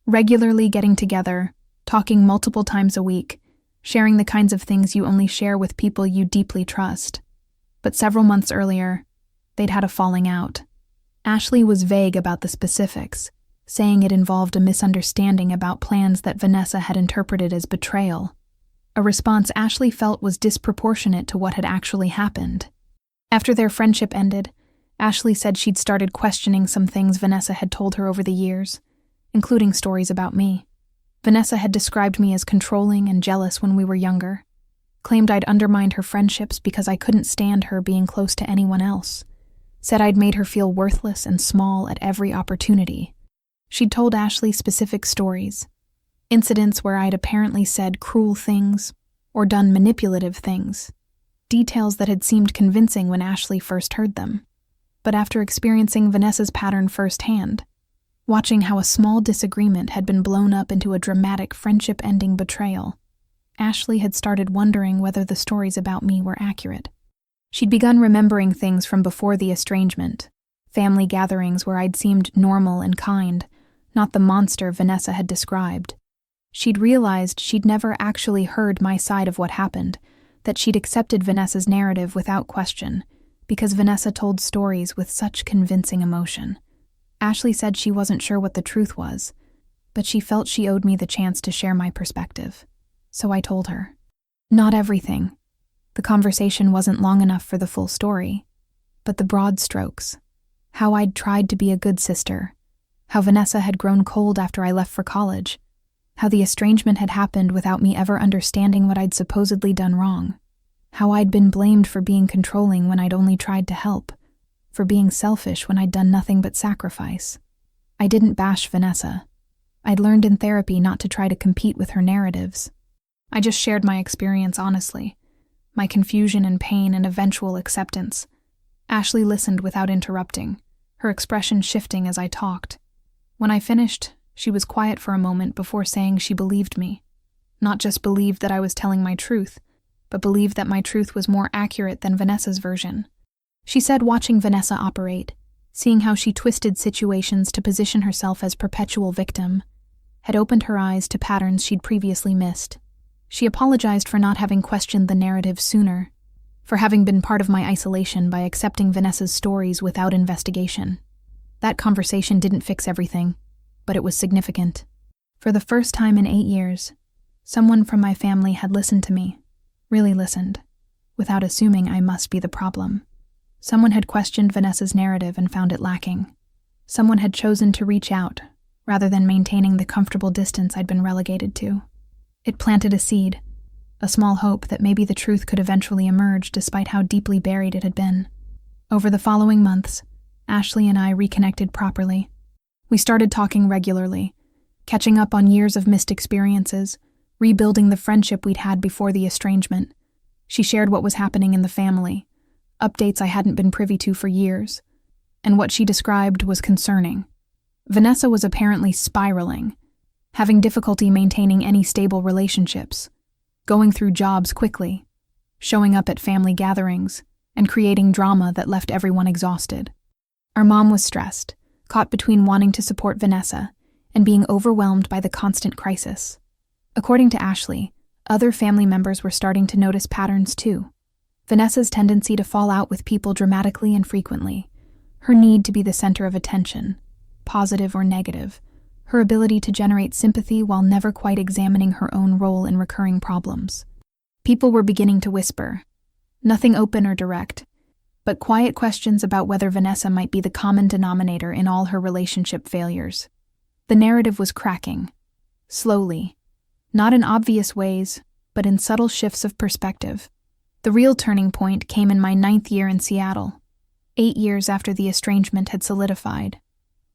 regularly getting together, talking multiple times a week, sharing the kinds of things you only share with people you deeply trust. But several months earlier, they'd had a falling out. Ashley was vague about the specifics, saying it involved a misunderstanding about plans that Vanessa had interpreted as betrayal, a response Ashley felt was disproportionate to what had actually happened. After their friendship ended, Ashley said she'd started questioning some things Vanessa had told her over the years, including stories about me. Vanessa had described me as controlling and jealous when we were younger, claimed I'd undermined her friendships because I couldn't stand her being close to anyone else, said I'd made her feel worthless and small at every opportunity. She'd told Ashley specific stories, incidents where I'd apparently said cruel things or done manipulative things, details that had seemed convincing when Ashley first heard them. But after experiencing Vanessa's pattern firsthand, watching how a small disagreement had been blown up into a dramatic friendship-ending betrayal, Ashley had started wondering whether the stories about me were accurate. She'd begun remembering things from before the estrangement, family gatherings where I'd seemed normal and kind, not the monster Vanessa had described. She'd realized she'd never actually heard my side of what happened, that she'd accepted Vanessa's narrative without question, because Vanessa told stories with such convincing emotion. Ashley said she wasn't sure what the truth was, but she felt she owed me the chance to share my perspective. So I told her. Not everything. The conversation wasn't long enough for the full story, but the broad strokes. How I'd tried to be a good sister, how Vanessa had grown cold after I left for college, how the estrangement had happened without me ever understanding what I'd supposedly done wrong, how I'd been blamed for being controlling when I'd only tried to help, for being selfish when I'd done nothing but sacrifice. I didn't bash Vanessa. I'd learned in therapy not to try to compete with her narratives. I just shared my experience honestly, my confusion and pain and eventual acceptance. Ashley listened without interrupting, her expression shifting as I talked. When I finished, she was quiet for a moment before saying she believed me. Not just believed that I was telling my truth, but believed that my truth was more accurate than Vanessa's version. She said watching Vanessa operate, seeing how she twisted situations to position herself as perpetual victim, had opened her eyes to patterns she'd previously missed. She apologized for not having questioned the narrative sooner, for having been part of my isolation by accepting Vanessa's stories without investigation. That conversation didn't fix everything, but it was significant. For the first time in 8 years, someone from my family had listened to me, really listened, without assuming I must be the problem. Someone had questioned Vanessa's narrative and found it lacking. Someone had chosen to reach out, rather than maintaining the comfortable distance I'd been relegated to. It planted a seed, a small hope that maybe the truth could eventually emerge despite how deeply buried it had been. Over the following months, Ashley and I reconnected properly. We started talking regularly, catching up on years of missed experiences, rebuilding the friendship we'd had before the estrangement. She shared what was happening in the family, updates I hadn't been privy to for years, and what she described was concerning. Vanessa was apparently spiraling, having difficulty maintaining any stable relationships, going through jobs quickly, showing up at family gatherings, and creating drama that left everyone exhausted. Our mom was stressed, caught between wanting to support Vanessa and being overwhelmed by the constant crisis. According to Ashley, other family members were starting to notice patterns too. Vanessa's tendency to fall out with people dramatically and frequently, Her need to be the center of attention, positive or negative, her ability to generate sympathy while never quite examining her own role in recurring problems. People were beginning to whisper, nothing open or direct, but quiet questions about whether Vanessa might be the common denominator in all her relationship failures. The narrative was cracking, slowly, not in obvious ways, but in subtle shifts of perspective. The real turning point came in my 9th year in Seattle, 8 years after the estrangement had solidified.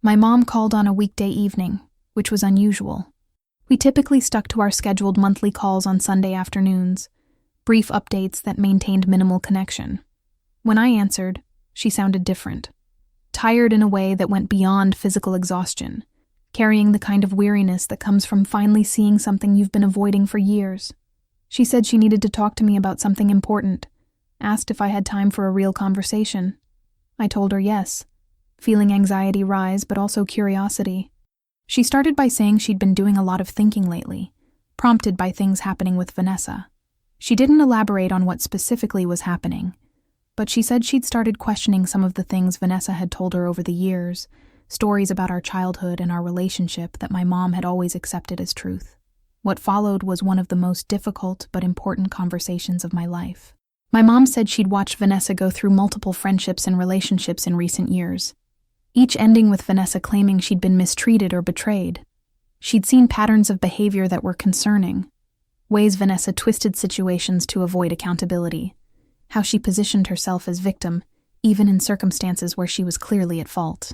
My mom called on a weekday evening, which was unusual. We typically stuck to our scheduled monthly calls on Sunday afternoons, brief updates that maintained minimal connection. When I answered, she sounded different, tired in a way that went beyond physical exhaustion, carrying the kind of weariness that comes from finally seeing something you've been avoiding for years. She said she needed to talk to me about something important, asked if I had time for a real conversation. I told her yes, feeling anxiety rise but also curiosity. She started by saying she'd been doing a lot of thinking lately, prompted by things happening with Vanessa. She didn't elaborate on what specifically was happening, but she said she'd started questioning some of the things Vanessa had told her over the years, stories about our childhood and our relationship that my mom had always accepted as truth. What followed was one of the most difficult but important conversations of my life. My mom said she'd watched Vanessa go through multiple friendships and relationships in recent years, each ending with Vanessa claiming she'd been mistreated or betrayed. She'd seen patterns of behavior that were concerning, ways Vanessa twisted situations to avoid accountability, how she positioned herself as victim, even in circumstances where she was clearly at fault.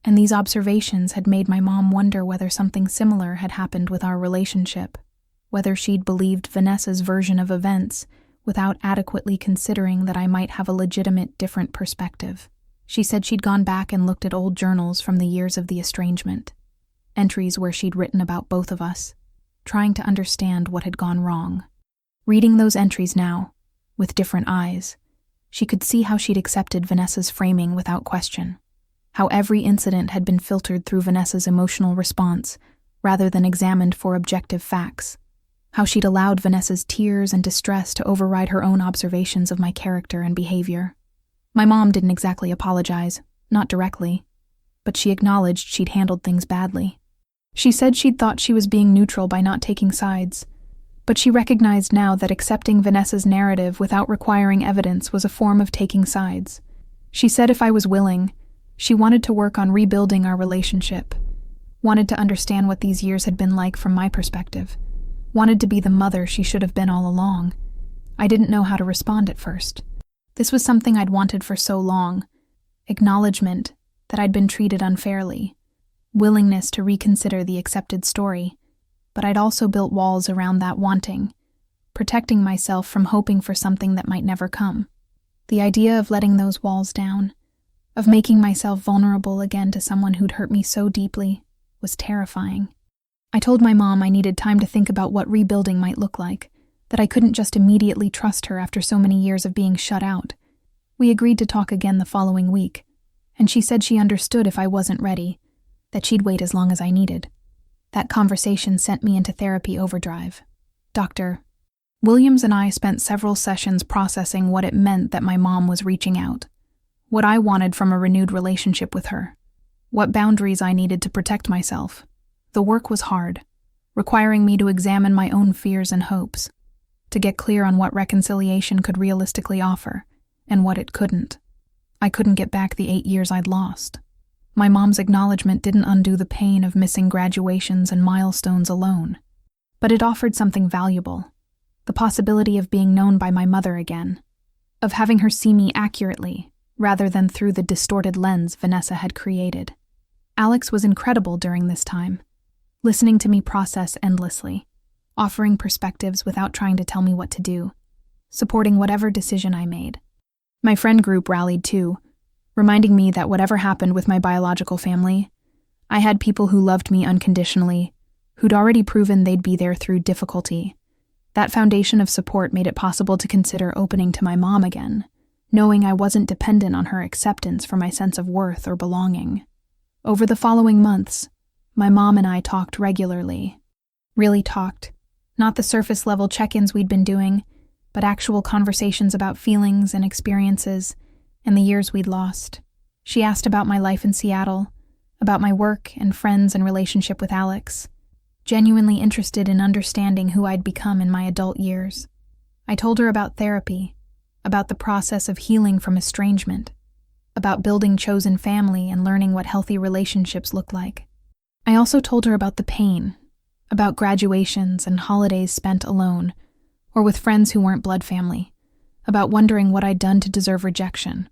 And these observations had made my mom wonder whether something similar had happened with our relationship, whether she'd believed Vanessa's version of events without adequately considering that I might have a legitimate different perspective. She said she'd gone back and looked at old journals from the years of the estrangement, entries where she'd written about both of us, trying to understand what had gone wrong. Reading those entries now, with different eyes, she could see how she'd accepted Vanessa's framing without question, how every incident had been filtered through Vanessa's emotional response rather than examined for objective facts, how she'd allowed Vanessa's tears and distress to override her own observations of my character and behavior. My mom didn't exactly apologize, not directly, but she acknowledged she'd handled things badly. She said she'd thought she was being neutral by not taking sides, but she recognized now that accepting Vanessa's narrative without requiring evidence was a form of taking sides. She said if I was willing, she wanted to work on rebuilding our relationship, wanted to understand what these years had been like from my perspective, wanted to be the mother she should have been all along. I didn't know how to respond at first. This was something I'd wanted for so long, acknowledgement that I'd been treated unfairly, willingness to reconsider the accepted story, but I'd also built walls around that wanting, protecting myself from hoping for something that might never come. The idea of letting those walls down, of making myself vulnerable again to someone who'd hurt me so deeply, was terrifying. I told my mom I needed time to think about what rebuilding might look like, that I couldn't just immediately trust her after so many years of being shut out. We agreed to talk again the following week, and she said she understood if I wasn't ready, that she'd wait as long as I needed. That conversation sent me into therapy overdrive. Dr. Williams and I spent several sessions processing what it meant that my mom was reaching out, what I wanted from a renewed relationship with her, what boundaries I needed to protect myself. The work was hard, requiring me to examine my own fears and hopes, to get clear on what reconciliation could realistically offer and what it couldn't. I couldn't get back the 8 years I'd lost. My mom's acknowledgement didn't undo the pain of missing graduations and milestones alone, but it offered something valuable, the possibility of being known by my mother again, of having her see me accurately rather than through the distorted lens Vanessa had created. Alex was incredible during this time, listening to me process endlessly, offering perspectives without trying to tell me what to do, supporting whatever decision I made. My friend group rallied too, reminding me that whatever happened with my biological family, I had people who loved me unconditionally, who'd already proven they'd be there through difficulty. That foundation of support made it possible to consider opening to my mom again, knowing I wasn't dependent on her acceptance for my sense of worth or belonging. Over the following months, my mom and I talked regularly. Really talked. Not the surface-level check-ins we'd been doing, but actual conversations about feelings and experiences and the years we'd lost. She asked about my life in Seattle, about my work and friends and relationship with Alex, genuinely interested in understanding who I'd become in my adult years. I told her about therapy, about the process of healing from estrangement, about building chosen family and learning what healthy relationships look like. I also told her about the pain, about graduations and holidays spent alone, or with friends who weren't blood family, about wondering what I'd done to deserve rejection.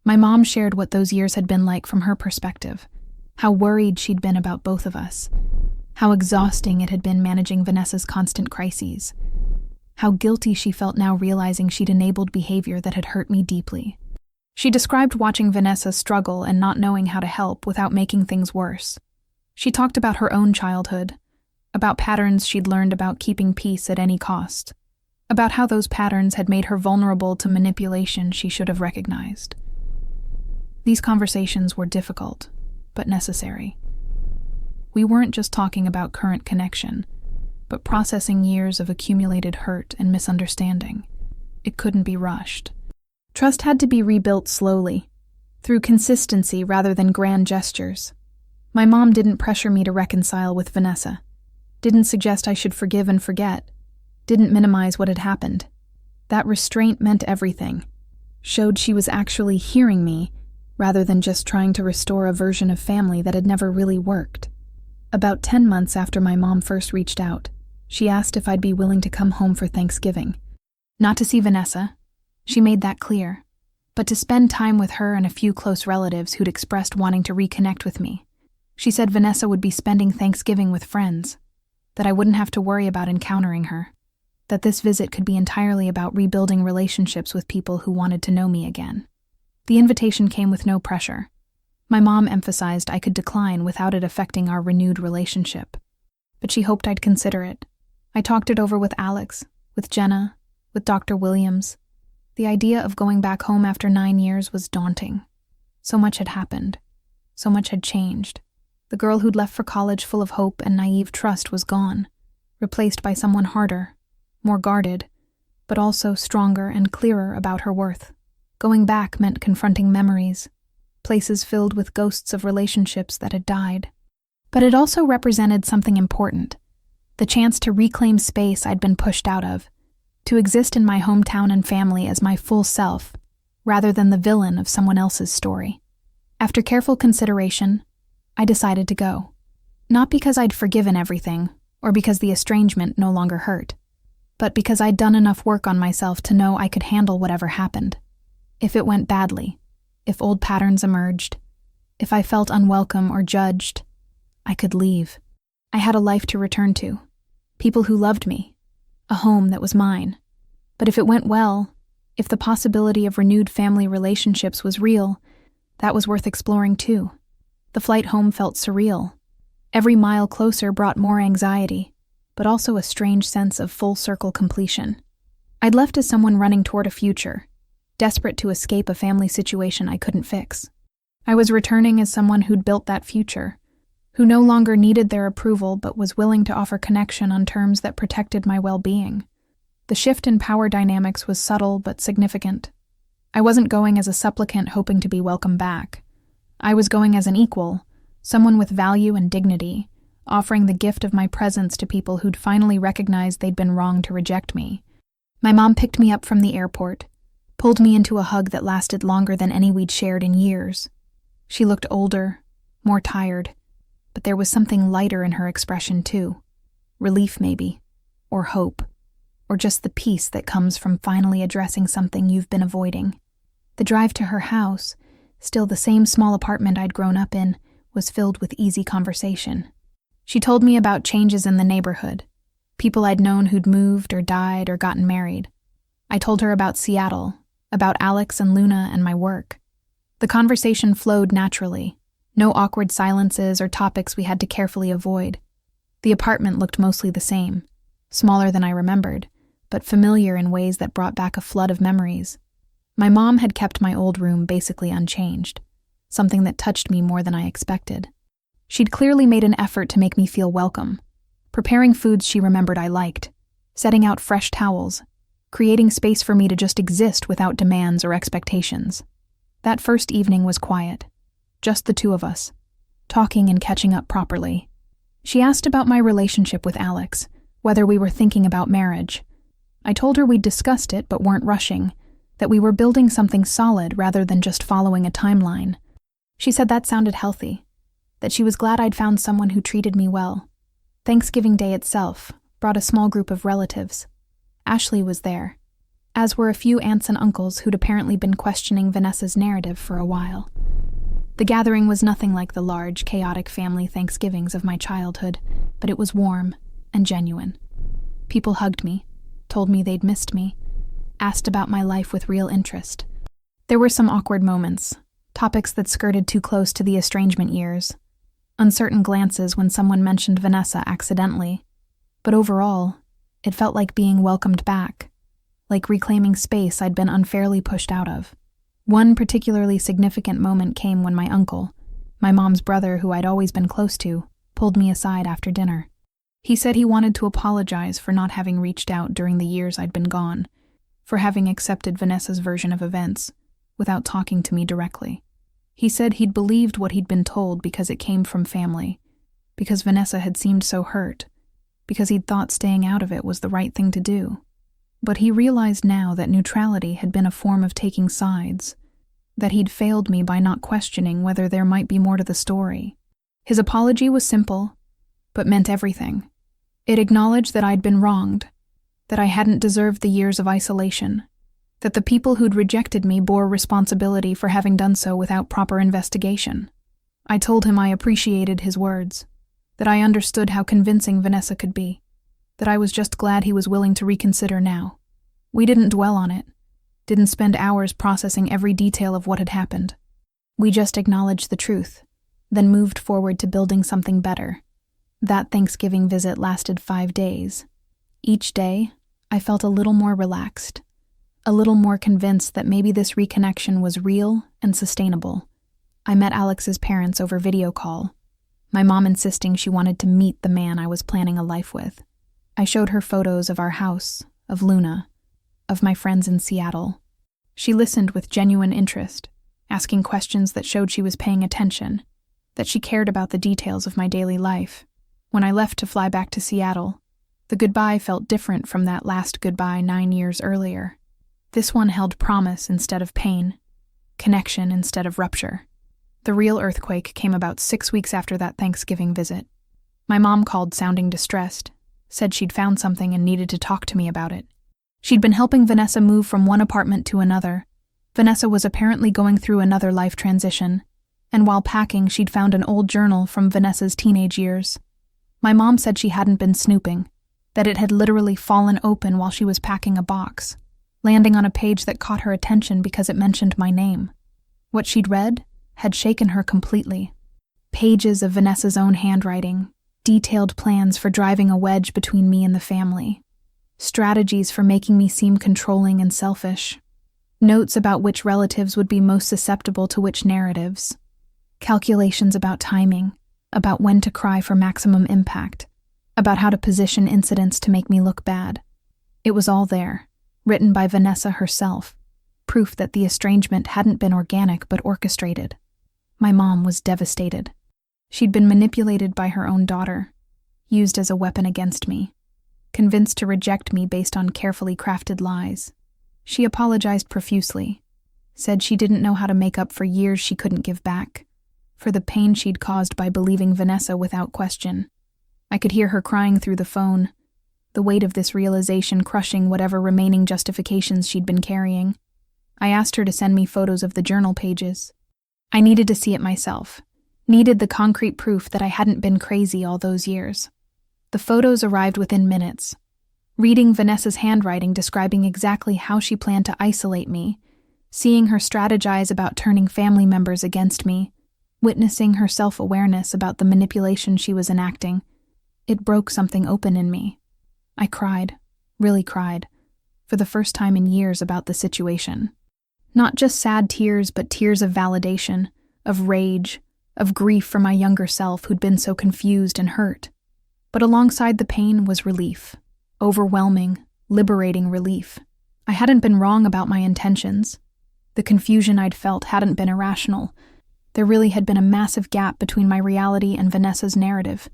My mom shared what those years had been like from her perspective, how worried she'd been about both of us, how exhausting it had been managing Vanessa's constant crises, how guilty she felt now realizing she'd enabled behavior that had hurt me deeply. She described watching Vanessa struggle and not knowing how to help without making things worse. She talked about her own childhood, about patterns she'd learned about keeping peace at any cost, about how those patterns had made her vulnerable to manipulation she should have recognized. These conversations were difficult, but necessary. We weren't just talking about current connection, but processing years of accumulated hurt and misunderstanding. It couldn't be rushed. Trust had to be rebuilt slowly, through consistency rather than grand gestures. My mom didn't pressure me to reconcile with Vanessa, didn't suggest I should forgive and forget, didn't minimize what had happened. That restraint meant everything, showed she was actually hearing me rather than just trying to restore a version of family that had never really worked. About 10 months after my mom first reached out, she asked if I'd be willing to come home for Thanksgiving. Not to see Vanessa, she made that clear, but to spend time with her and a few close relatives who'd expressed wanting to reconnect with me. She said Vanessa would be spending Thanksgiving with friends, that I wouldn't have to worry about encountering her, that this visit could be entirely about rebuilding relationships with people who wanted to know me again. The invitation came with no pressure. My mom emphasized I could decline without it affecting our renewed relationship, but she hoped I'd consider it. I talked it over with Alex, with Jenna, with Dr. Williams. The idea of going back home after 9 years was daunting. So much had happened. So much had changed. The girl who'd left for college full of hope and naive trust was gone, replaced by someone harder, more guarded, but also stronger and clearer about her worth. Going back meant confronting memories, places filled with ghosts of relationships that had died. But it also represented something important, the chance to reclaim space I'd been pushed out of, to exist in my hometown and family as my full self, rather than the villain of someone else's story. After careful consideration, I decided to go. Not because I'd forgiven everything, or because the estrangement no longer hurt, but because I'd done enough work on myself to know I could handle whatever happened. If it went badly, if old patterns emerged, if I felt unwelcome or judged, I could leave. I had a life to return to, people who loved me, a home that was mine. But if it went well, if the possibility of renewed family relationships was real, that was worth exploring too. The flight home felt surreal. Every mile closer brought more anxiety, but also a strange sense of full circle completion. I'd left as someone running toward a future, desperate to escape a family situation I couldn't fix. I was returning as someone who'd built that future, who no longer needed their approval but was willing to offer connection on terms that protected my well-being. The shift in power dynamics was subtle but significant. I wasn't going as a supplicant hoping to be welcome back. I was going as an equal, someone with value and dignity, offering the gift of my presence to people who'd finally recognized they'd been wrong to reject me. My mom picked me up from the airport, pulled me into a hug that lasted longer than any we'd shared in years. She looked older, more tired, but there was something lighter in her expression too. Relief maybe, or hope, or just the peace that comes from finally addressing something you've been avoiding. The drive to her house, still the same small apartment I'd grown up in, was filled with easy conversation. She told me about changes in the neighborhood, people I'd known who'd moved or died or gotten married. I told her about Seattle, about Alex and Luna and my work. The conversation flowed naturally, no awkward silences or topics we had to carefully avoid. The apartment looked mostly the same, smaller than I remembered, but familiar in ways that brought back a flood of memories. My mom had kept my old room basically unchanged, something that touched me more than I expected. She'd clearly made an effort to make me feel welcome, preparing foods she remembered I liked, setting out fresh towels, creating space for me to just exist without demands or expectations. That first evening was quiet, just the two of us, talking and catching up properly. She asked about my relationship with Alex, whether we were thinking about marriage. I told her we'd discussed it but weren't rushing, that we were building something solid rather than just following a timeline. She said that sounded healthy, that she was glad I'd found someone who treated me well. Thanksgiving Day itself brought a small group of relatives. Ashley was there, as were a few aunts and uncles who'd apparently been questioning Vanessa's narrative for a while. The gathering was nothing like the large, chaotic family Thanksgivings of my childhood, but it was warm and genuine. People hugged me, told me they'd missed me, asked about my life with real interest. There were some awkward moments, topics that skirted too close to the estrangement years, uncertain glances when someone mentioned Vanessa accidentally, but overall, it felt like being welcomed back, like reclaiming space I'd been unfairly pushed out of. One particularly significant moment came when my uncle, my mom's brother who I'd always been close to, pulled me aside after dinner. He said he wanted to apologize for not having reached out during the years I'd been gone, for having accepted Vanessa's version of events, without talking to me directly. He said he'd believed what he'd been told because it came from family, because Vanessa had seemed so hurt, because he'd thought staying out of it was the right thing to do. But he realized now that neutrality had been a form of taking sides, that he'd failed me by not questioning whether there might be more to the story. His apology was simple, but meant everything. It acknowledged that I'd been wronged, that I hadn't deserved the years of isolation, that the people who'd rejected me bore responsibility for having done so without proper investigation. I told him I appreciated his words, that I understood how convincing Vanessa could be, that I was just glad he was willing to reconsider now. We didn't dwell on it, didn't spend hours processing every detail of what had happened. We just acknowledged the truth, then moved forward to building something better. That Thanksgiving visit lasted 5 days. Each day, I felt a little more relaxed, a little more convinced that maybe this reconnection was real and sustainable. I met Alex's parents over video call, my mom insisting she wanted to meet the man I was planning a life with. I showed her photos of our house, of Luna, of my friends in Seattle. She listened with genuine interest, asking questions that showed she was paying attention, that she cared about the details of my daily life. When I left to fly back to Seattle, the goodbye felt different from that last goodbye 9 years earlier. This one held promise instead of pain, connection instead of rupture. The real earthquake came about 6 weeks after that Thanksgiving visit. My mom called sounding distressed, said she'd found something and needed to talk to me about it. She'd been helping Vanessa move from one apartment to another. Vanessa was apparently going through another life transition, and while packing, she'd found an old journal from Vanessa's teenage years. My mom said she hadn't been snooping, that it had literally fallen open while she was packing a box, landing on a page that caught her attention because it mentioned my name. What she'd read had shaken her completely. Pages of Vanessa's own handwriting, detailed plans for driving a wedge between me and the family, strategies for making me seem controlling and selfish, notes about which relatives would be most susceptible to which narratives, calculations about timing, about when to cry for maximum impact, about how to position incidents to make me look bad. It was all there, written by Vanessa herself, proof that the estrangement hadn't been organic but orchestrated. My mom was devastated. She'd been manipulated by her own daughter, used as a weapon against me, convinced to reject me based on carefully crafted lies. She apologized profusely, said she didn't know how to make up for years she couldn't give back, for the pain she'd caused by believing Vanessa without question. I could hear her crying through the phone, the weight of this realization crushing whatever remaining justifications she'd been carrying. I asked her to send me photos of the journal pages. I needed to see it myself, needed the concrete proof that I hadn't been crazy all those years. The photos arrived within minutes. Reading Vanessa's handwriting describing exactly how she planned to isolate me, seeing her strategize about turning family members against me, witnessing her self-awareness about the manipulation she was enacting, it broke something open in me. I cried, really cried, for the first time in years about the situation. Not just sad tears, but tears of validation, of rage, of grief for my younger self who'd been so confused and hurt. But alongside the pain was relief. Overwhelming, liberating relief. I hadn't been wrong about my intentions. The confusion I'd felt hadn't been irrational. There really had been a massive gap between my reality and Vanessa's narrative,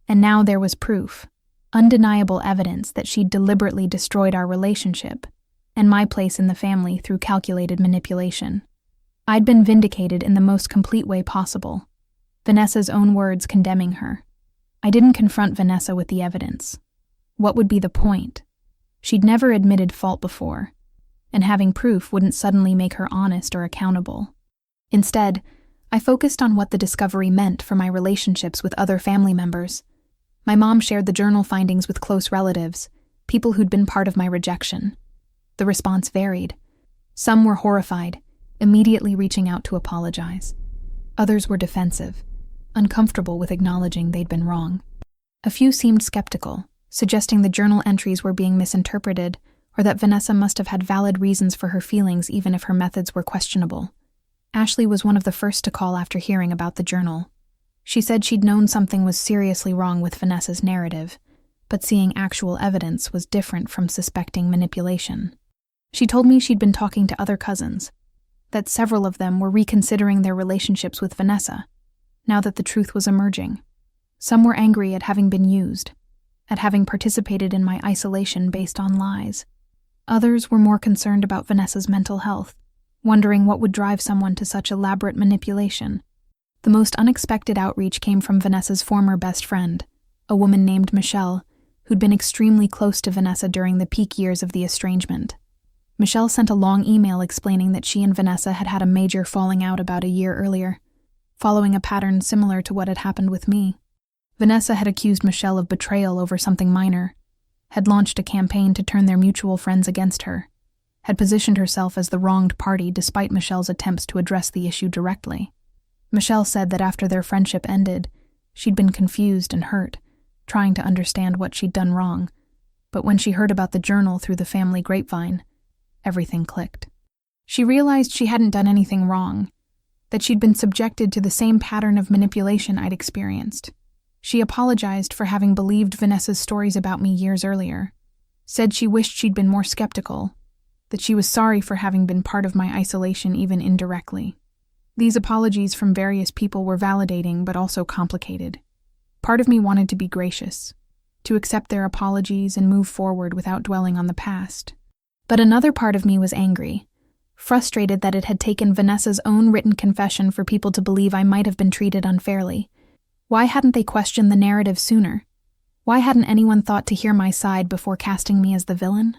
and now there was proof, undeniable evidence that she'd deliberately destroyed our relationship and my place in the family through calculated manipulation. I'd been vindicated in the most complete way possible, Vanessa's own words condemning her. I didn't confront Vanessa with the evidence. What would be the point? She'd never admitted fault before, and having proof wouldn't suddenly make her honest or accountable. Instead, I focused on what the discovery meant for my relationships with other family members. My mom shared the journal findings with close relatives, people who'd been part of my rejection. The response varied. Some were horrified, immediately reaching out to apologize. Others were defensive, uncomfortable with acknowledging they'd been wrong. A few seemed skeptical, suggesting the journal entries were being misinterpreted or that Vanessa must have had valid reasons for her feelings even if her methods were questionable. Ashley was one of the first to call after hearing about the journal. She said she'd known something was seriously wrong with Vanessa's narrative, but seeing actual evidence was different from suspecting manipulation. She told me she'd been talking to other cousins, that several of them were reconsidering their relationships with Vanessa, now that the truth was emerging. Some were angry at having been used, at having participated in my isolation based on lies. Others were more concerned about Vanessa's mental health, wondering what would drive someone to such elaborate manipulation. The most unexpected outreach came from Vanessa's former best friend, a woman named Michelle, who'd been extremely close to Vanessa during the peak years of the estrangement. Michelle sent a long email explaining that she and Vanessa had had a major falling out about a year earlier, following a pattern similar to what had happened with me. Vanessa had accused Michelle of betrayal over something minor, had launched a campaign to turn their mutual friends against her, had positioned herself as the wronged party despite Michelle's attempts to address the issue directly. Michelle said that after their friendship ended, she'd been confused and hurt, trying to understand what she'd done wrong, but when she heard about the journal through the family grapevine, everything clicked. She realized she hadn't done anything wrong, that she'd been subjected to the same pattern of manipulation I'd experienced. She apologized for having believed Vanessa's stories about me years earlier, said she wished she'd been more skeptical, that she was sorry for having been part of my isolation even indirectly. These apologies from various people were validating but also complicated. Part of me wanted to be gracious, to accept their apologies and move forward without dwelling on the past. But another part of me was angry, frustrated that it had taken Vanessa's own written confession for people to believe I might have been treated unfairly. Why hadn't they questioned the narrative sooner? Why hadn't anyone thought to hear my side before casting me as the villain?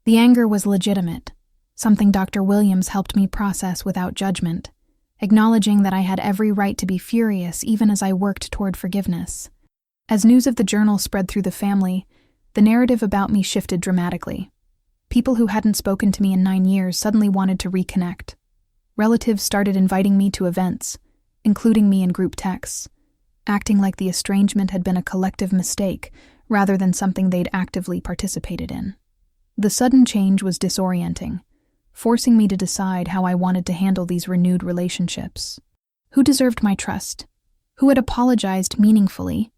The anger was legitimate, something Dr. Williams helped me process without judgment, acknowledging that I had every right to be furious even as I worked toward forgiveness. As news of the journal spread through the family, the narrative about me shifted dramatically. People who hadn't spoken to me in 9 years suddenly wanted to reconnect. Relatives started inviting me to events, including me in group texts, acting like the estrangement had been a collective mistake rather than something they'd actively participated in. The sudden change was disorienting, forcing me to decide how I wanted to handle these renewed relationships. Who deserved my trust? Who had apologized meaningfully?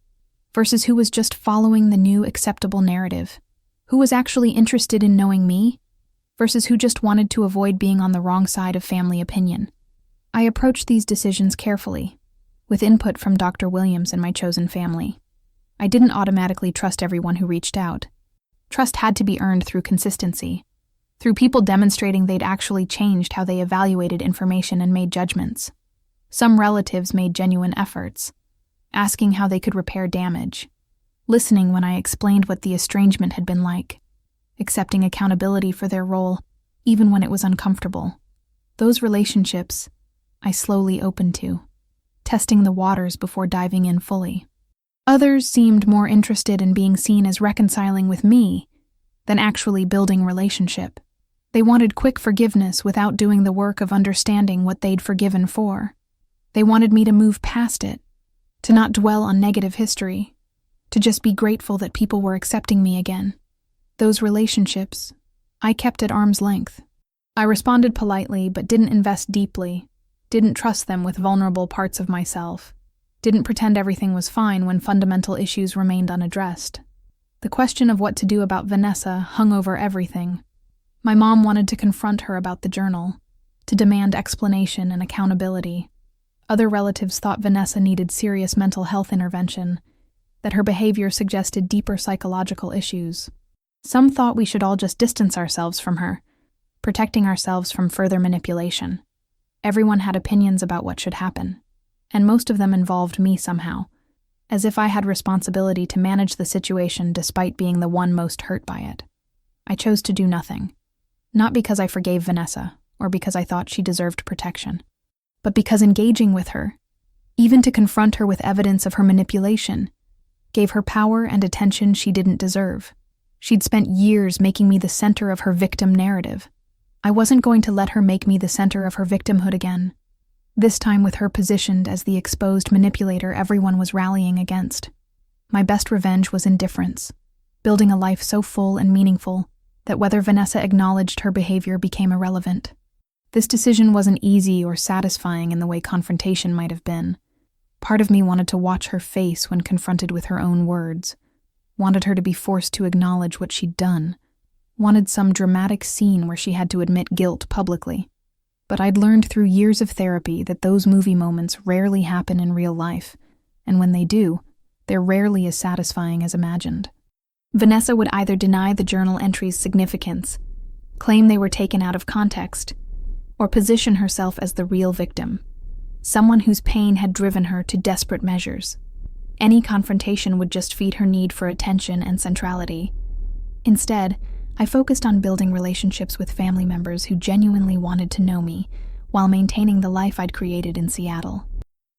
Versus who was just following the new acceptable narrative? Who was actually interested in knowing me? Versus who just wanted to avoid being on the wrong side of family opinion? I approached these decisions carefully, with input from Dr. Williams and my chosen family. I didn't automatically trust everyone who reached out. Trust had to be earned through consistency, through people demonstrating they'd actually changed how they evaluated information and made judgments. Some relatives made genuine efforts, asking how they could repair damage, listening when I explained what the estrangement had been like, accepting accountability for their role, even when it was uncomfortable. Those relationships I slowly opened to, testing the waters before diving in fully. Others seemed more interested in being seen as reconciling with me than actually building relationship. They wanted quick forgiveness without doing the work of understanding what they'd forgiven for. They wanted me to move past it, to not dwell on negative history, to just be grateful that people were accepting me again. Those relationships, I kept at arm's length. I responded politely but didn't invest deeply, didn't trust them with vulnerable parts of myself, didn't pretend everything was fine when fundamental issues remained unaddressed. The question of what to do about Vanessa hung over everything. My mom wanted to confront her about the journal, to demand explanation and accountability. Other relatives thought Vanessa needed serious mental health intervention, that her behavior suggested deeper psychological issues. Some thought we should all just distance ourselves from her, protecting ourselves from further manipulation. Everyone had opinions about what should happen, and most of them involved me somehow, as if I had responsibility to manage the situation despite being the one most hurt by it. I chose to do nothing, not because I forgave Vanessa or because I thought she deserved protection, but because engaging with her, even to confront her with evidence of her manipulation, gave her power and attention she didn't deserve. She'd spent years making me the center of her victim narrative. I wasn't going to let her make me the center of her victimhood again, this time with her positioned as the exposed manipulator everyone was rallying against. My best revenge was indifference, building a life so full and meaningful that whether Vanessa acknowledged her behavior became irrelevant. This decision wasn't easy or satisfying in the way confrontation might have been. Part of me wanted to watch her face when confronted with her own words, wanted her to be forced to acknowledge what she'd done, wanted some dramatic scene where she had to admit guilt publicly. But I'd learned through years of therapy that those movie moments rarely happen in real life, and when they do, they're rarely as satisfying as imagined. Vanessa would either deny the journal entries' significance, claim they were taken out of context, or position herself as the real victim, someone whose pain had driven her to desperate measures. Any confrontation would just feed her need for attention and centrality. Instead, I focused on building relationships with family members who genuinely wanted to know me, while maintaining the life I'd created in Seattle.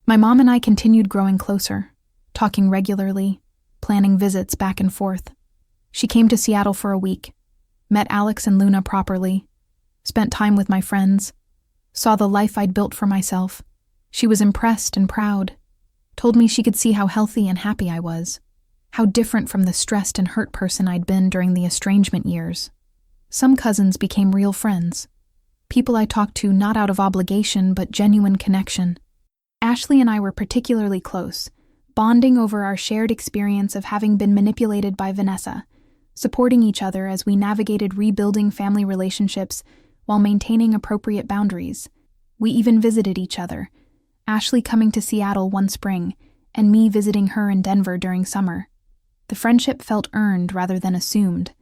My mom and I continued growing closer, talking regularly, planning visits back and forth. She came to Seattle for a week, met Alex and Luna properly, spent time with my friends, saw the life I'd built for myself. She was impressed and proud, told me she could see how healthy and happy I was, how different from the stressed and hurt person I'd been during the estrangement years. Some cousins became real friends, people I talked to not out of obligation but genuine connection. Ashley and I were particularly close, bonding over our shared experience of having been manipulated by Vanessa, supporting each other as we navigated rebuilding family relationships while maintaining appropriate boundaries. We even visited each other, Ashley coming to Seattle one spring, and me visiting her in Denver during summer. The friendship felt earned rather than assumed,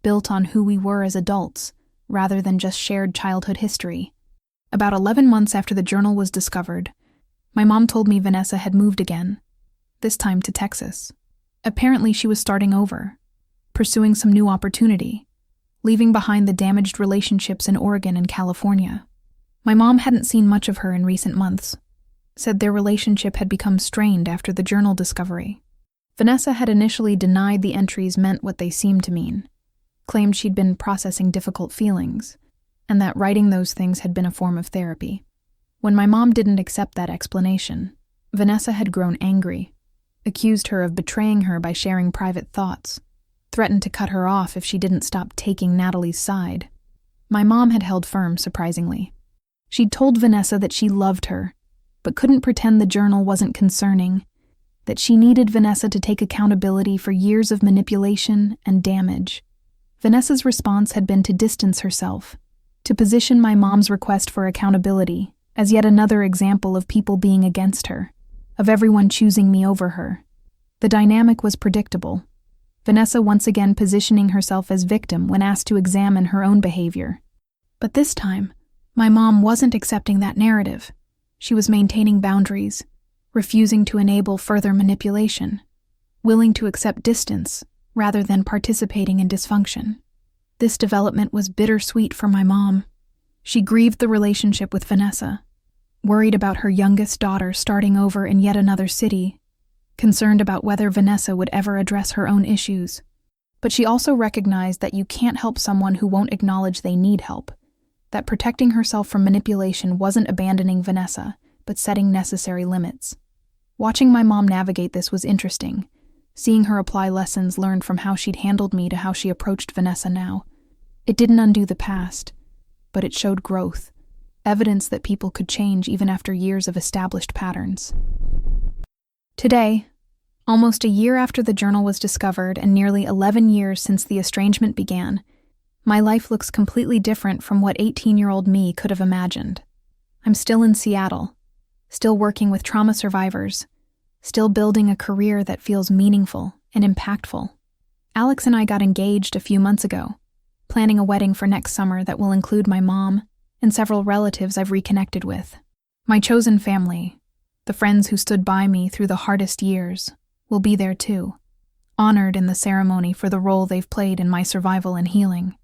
built on who we were as adults, rather than just shared childhood history. About 11 months after the journal was discovered, my mom told me Vanessa had moved again, this time to Texas. Apparently she was starting over, pursuing some new opportunity, leaving behind the damaged relationships in Oregon and California. My mom hadn't seen much of her in recent months, said their relationship had become strained after the journal discovery. Vanessa had initially denied the entries meant what they seemed to mean, claimed she'd been processing difficult feelings, and that writing those things had been a form of therapy. When my mom didn't accept that explanation, Vanessa had grown angry, accused her of betraying her by sharing private thoughts, threatened to cut her off if she didn't stop taking Natalie's side. My mom had held firm, surprisingly. She'd told Vanessa that she loved her, but couldn't pretend the journal wasn't concerning, that she needed Vanessa to take accountability for years of manipulation and damage. Vanessa's response had been to distance herself, to position my mom's request for accountability as yet another example of people being against her, of everyone choosing me over her. The dynamic was predictable. Vanessa once again positioning herself as victim when asked to examine her own behavior. But this time, my mom wasn't accepting that narrative. She was maintaining boundaries, refusing to enable further manipulation, willing to accept distance rather than participating in dysfunction. This development was bittersweet for my mom. She grieved the relationship with Vanessa, worried about her youngest daughter starting over in yet another city, concerned about whether Vanessa would ever address her own issues. But she also recognized that you can't help someone who won't acknowledge they need help, that protecting herself from manipulation wasn't abandoning Vanessa, but setting necessary limits. Watching my mom navigate this was interesting, seeing her apply lessons learned from how she'd handled me to how she approached Vanessa now. It didn't undo the past, but it showed growth, evidence that people could change even after years of established patterns. Today, almost a year after the journal was discovered and nearly 11 years since the estrangement began, my life looks completely different from what 18-year-old me could have imagined. I'm still in Seattle, still working with trauma survivors, still building a career that feels meaningful and impactful. Alex and I got engaged a few months ago, planning a wedding for next summer that will include my mom and several relatives I've reconnected with. My chosen family, the friends who stood by me through the hardest years, will be there too, honored in the ceremony for the role they've played in my survival and healing.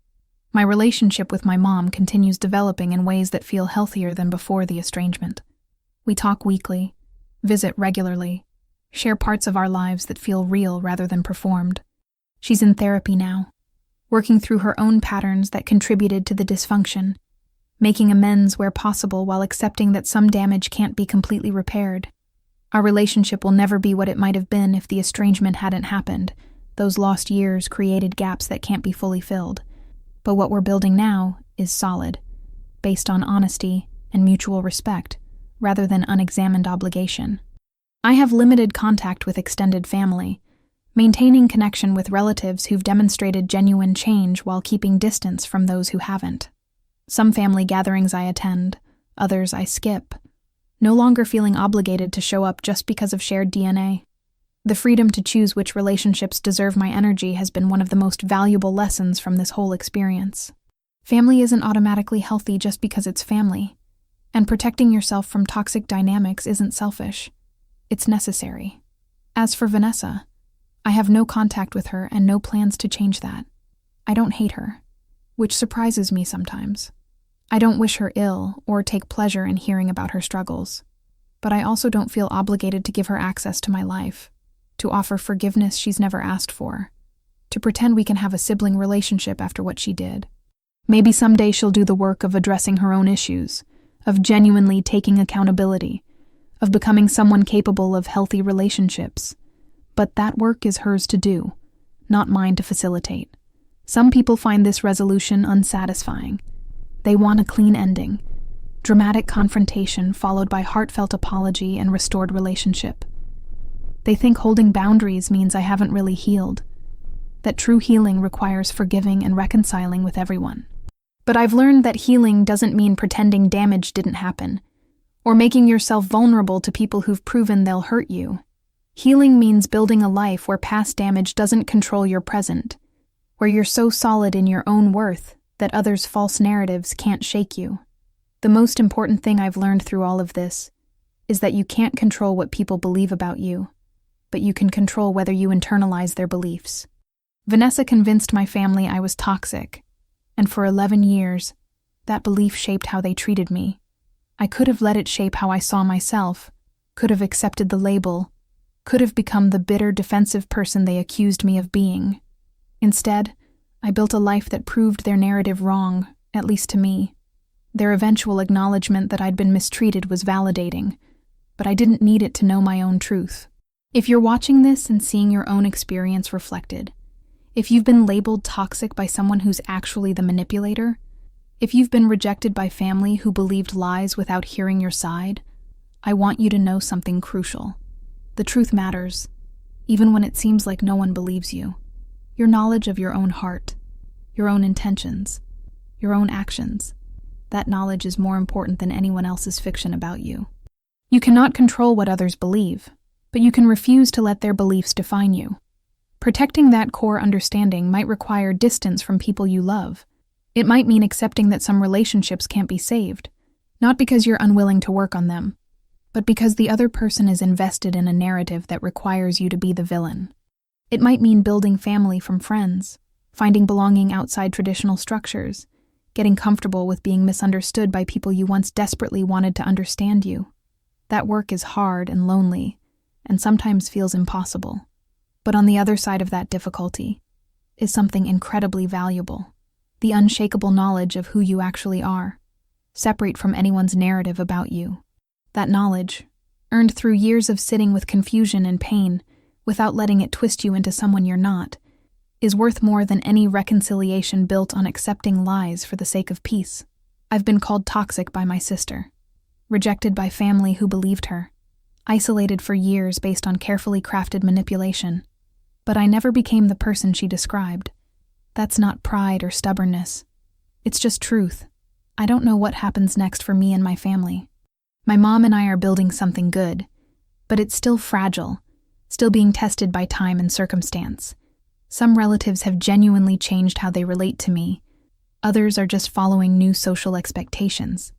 My relationship with my mom continues developing in ways that feel healthier than before the estrangement. We talk weekly, visit regularly, share parts of our lives that feel real rather than performed. She's in therapy now, working through her own patterns that contributed to the dysfunction, making amends where possible while accepting that some damage can't be completely repaired. Our relationship will never be what it might have been if the estrangement hadn't happened. Those lost years created gaps that can't be fully filled. But what we're building now is solid, based on honesty and mutual respect, rather than unexamined obligation. I have limited contact with extended family, maintaining connection with relatives who've demonstrated genuine change while keeping distance from those who haven't. Some family gatherings I attend, others I skip, no longer feeling obligated to show up just because of shared DNA. The freedom to choose which relationships deserve my energy has been one of the most valuable lessons from this whole experience. Family isn't automatically healthy just because it's family, and protecting yourself from toxic dynamics isn't selfish. It's necessary. As for Vanessa, I have no contact with her and no plans to change that. I don't hate her, which surprises me sometimes. I don't wish her ill or take pleasure in hearing about her struggles, but I also don't feel obligated to give her access to my life, to offer forgiveness she's never asked for, to pretend we can have a sibling relationship after what she did. Maybe someday she'll do the work of addressing her own issues, of genuinely taking accountability, of becoming someone capable of healthy relationships. But that work is hers to do, not mine to facilitate. Some people find this resolution unsatisfying. They want a clean ending, dramatic confrontation followed by heartfelt apology and restored relationship. They think holding boundaries means I haven't really healed, that true healing requires forgiving and reconciling with everyone. But I've learned that healing doesn't mean pretending damage didn't happen, or making yourself vulnerable to people who've proven they'll hurt you. Healing means building a life where past damage doesn't control your present, where you're so solid in your own worth that others' false narratives can't shake you. The most important thing I've learned through all of this is that you can't control what people believe about you, but you can control whether you internalize their beliefs. Vanessa convinced my family I was toxic, and for 11 years, that belief shaped how they treated me. I could have let it shape how I saw myself, could have accepted the label, could have become the bitter, defensive person they accused me of being. Instead, I built a life that proved their narrative wrong, at least to me. Their eventual acknowledgement that I'd been mistreated was validating, but I didn't need it to know my own truth. If you're watching this and seeing your own experience reflected, if you've been labeled toxic by someone who's actually the manipulator, if you've been rejected by family who believed lies without hearing your side, I want you to know something crucial. The truth matters, even when it seems like no one believes you. Your knowledge of your own heart, your own intentions, your own actions, that knowledge is more important than anyone else's fiction about you. You cannot control what others believe, but you can refuse to let their beliefs define you. Protecting that core understanding might require distance from people you love. It might mean accepting that some relationships can't be saved, not because you're unwilling to work on them, but because the other person is invested in a narrative that requires you to be the villain. It might mean building family from friends, finding belonging outside traditional structures, getting comfortable with being misunderstood by people you once desperately wanted to understand you. That work is hard and lonely, and sometimes feels impossible. But on the other side of that difficulty is something incredibly valuable, the unshakable knowledge of who you actually are, separate from anyone's narrative about you. That knowledge, earned through years of sitting with confusion and pain without letting it twist you into someone you're not, is worth more than any reconciliation built on accepting lies for the sake of peace. I've been called toxic by my sister, rejected by family who believed her, isolated for years based on carefully crafted manipulation. But I never became the person she described. That's not pride or stubbornness. It's just truth. I don't know what happens next for me and my family. My mom and I are building something good, but it's still fragile, still being tested by time and circumstance. Some relatives have genuinely changed how they relate to me. Others are just following new social expectations.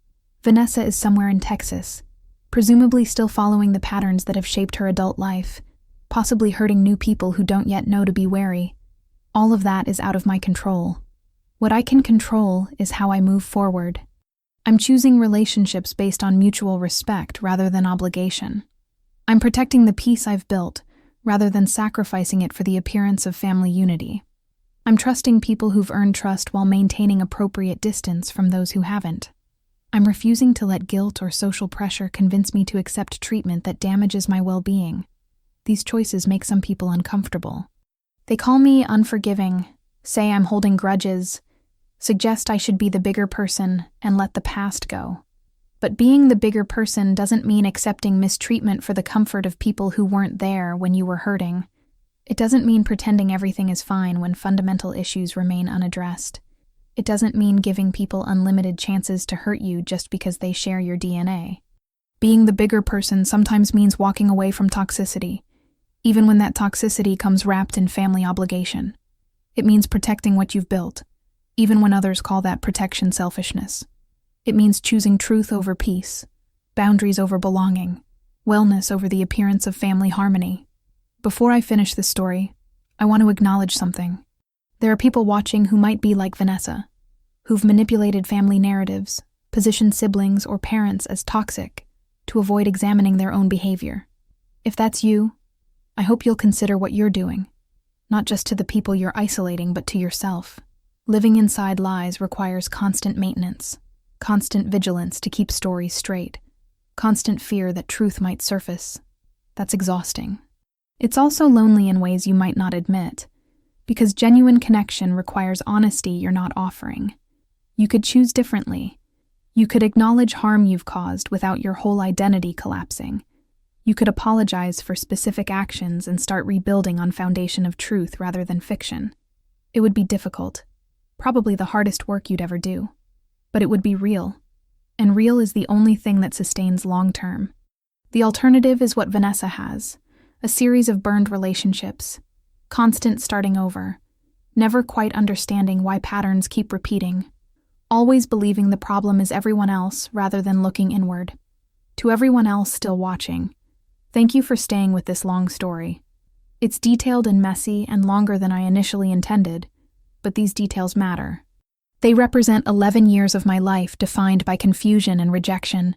Vanessa is somewhere in Texas, presumably still following the patterns that have shaped her adult life, possibly hurting new people who don't yet know to be wary. All of that is out of my control. What I can control is how I move forward. I'm choosing relationships based on mutual respect rather than obligation. I'm protecting the peace I've built rather than sacrificing it for the appearance of family unity. I'm trusting people who've earned trust while maintaining appropriate distance from those who haven't. I'm refusing to let guilt or social pressure convince me to accept treatment that damages my well-being. These choices make some people uncomfortable. They call me unforgiving, say I'm holding grudges, suggest I should be the bigger person and let the past go. But being the bigger person doesn't mean accepting mistreatment for the comfort of people who weren't there when you were hurting. It doesn't mean pretending everything is fine when fundamental issues remain unaddressed. It doesn't mean giving people unlimited chances to hurt you just because they share your DNA. Being the bigger person sometimes means walking away from toxicity, even when that toxicity comes wrapped in family obligation. It means protecting what you've built, even when others call that protection selfishness. It means choosing truth over peace, boundaries over belonging, wellness over the appearance of family harmony. Before I finish this story, I want to acknowledge something. There are people watching who might be like Vanessa, who've manipulated family narratives, positioned siblings or parents as toxic to avoid examining their own behavior. If that's you, I hope you'll consider what you're doing, not just to the people you're isolating, but to yourself. Living inside lies requires constant maintenance, constant vigilance to keep stories straight, constant fear that truth might surface. That's exhausting. It's also lonely in ways you might not admit, because genuine connection requires honesty you're not offering. You could choose differently. You could acknowledge harm you've caused without your whole identity collapsing. You could apologize for specific actions and start rebuilding on foundation of truth rather than fiction. It would be difficult, probably the hardest work you'd ever do. But it would be real, and real is the only thing that sustains long-term. The alternative is what Vanessa has, a series of burned relationships, constant starting over, never quite understanding why patterns keep repeating, always believing the problem is everyone else rather than looking inward. To everyone else still watching, thank you for staying with this long story. It's detailed and messy and longer than I initially intended, but these details matter. They represent 11 years of my life defined by confusion and rejection,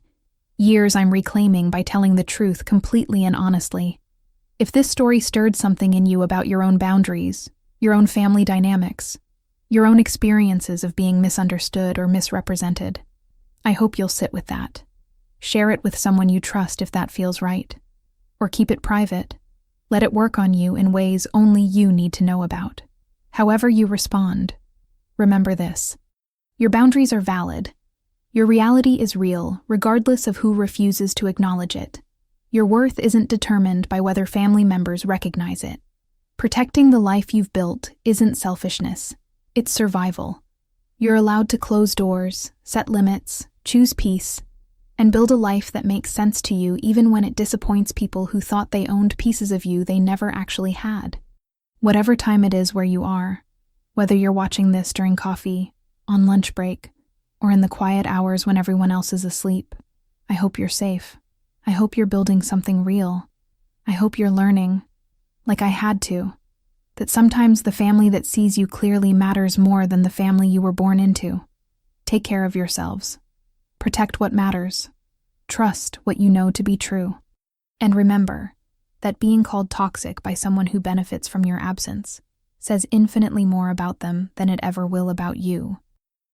years I'm reclaiming by telling the truth completely and honestly. If this story stirred something in you about your own boundaries, your own family dynamics, your own experiences of being misunderstood or misrepresented, I hope you'll sit with that. Share it with someone you trust if that feels right. Or keep it private. Let it work on you in ways only you need to know about. However you respond, remember this. Your boundaries are valid. Your reality is real, regardless of who refuses to acknowledge it. Your worth isn't determined by whether family members recognize it. Protecting the life you've built isn't selfishness. It's survival. You're allowed to close doors, set limits, choose peace, and build a life that makes sense to you even when it disappoints people who thought they owned pieces of you they never actually had. Whatever time it is where you are, whether you're watching this during coffee, on lunch break, or in the quiet hours when everyone else is asleep, I hope you're safe. I hope you're building something real. I hope you're learning, like I had to, that sometimes the family that sees you clearly matters more than the family you were born into. Take care of yourselves. Protect what matters. Trust what you know to be true. And remember that being called toxic by someone who benefits from your absence says infinitely more about them than it ever will about you.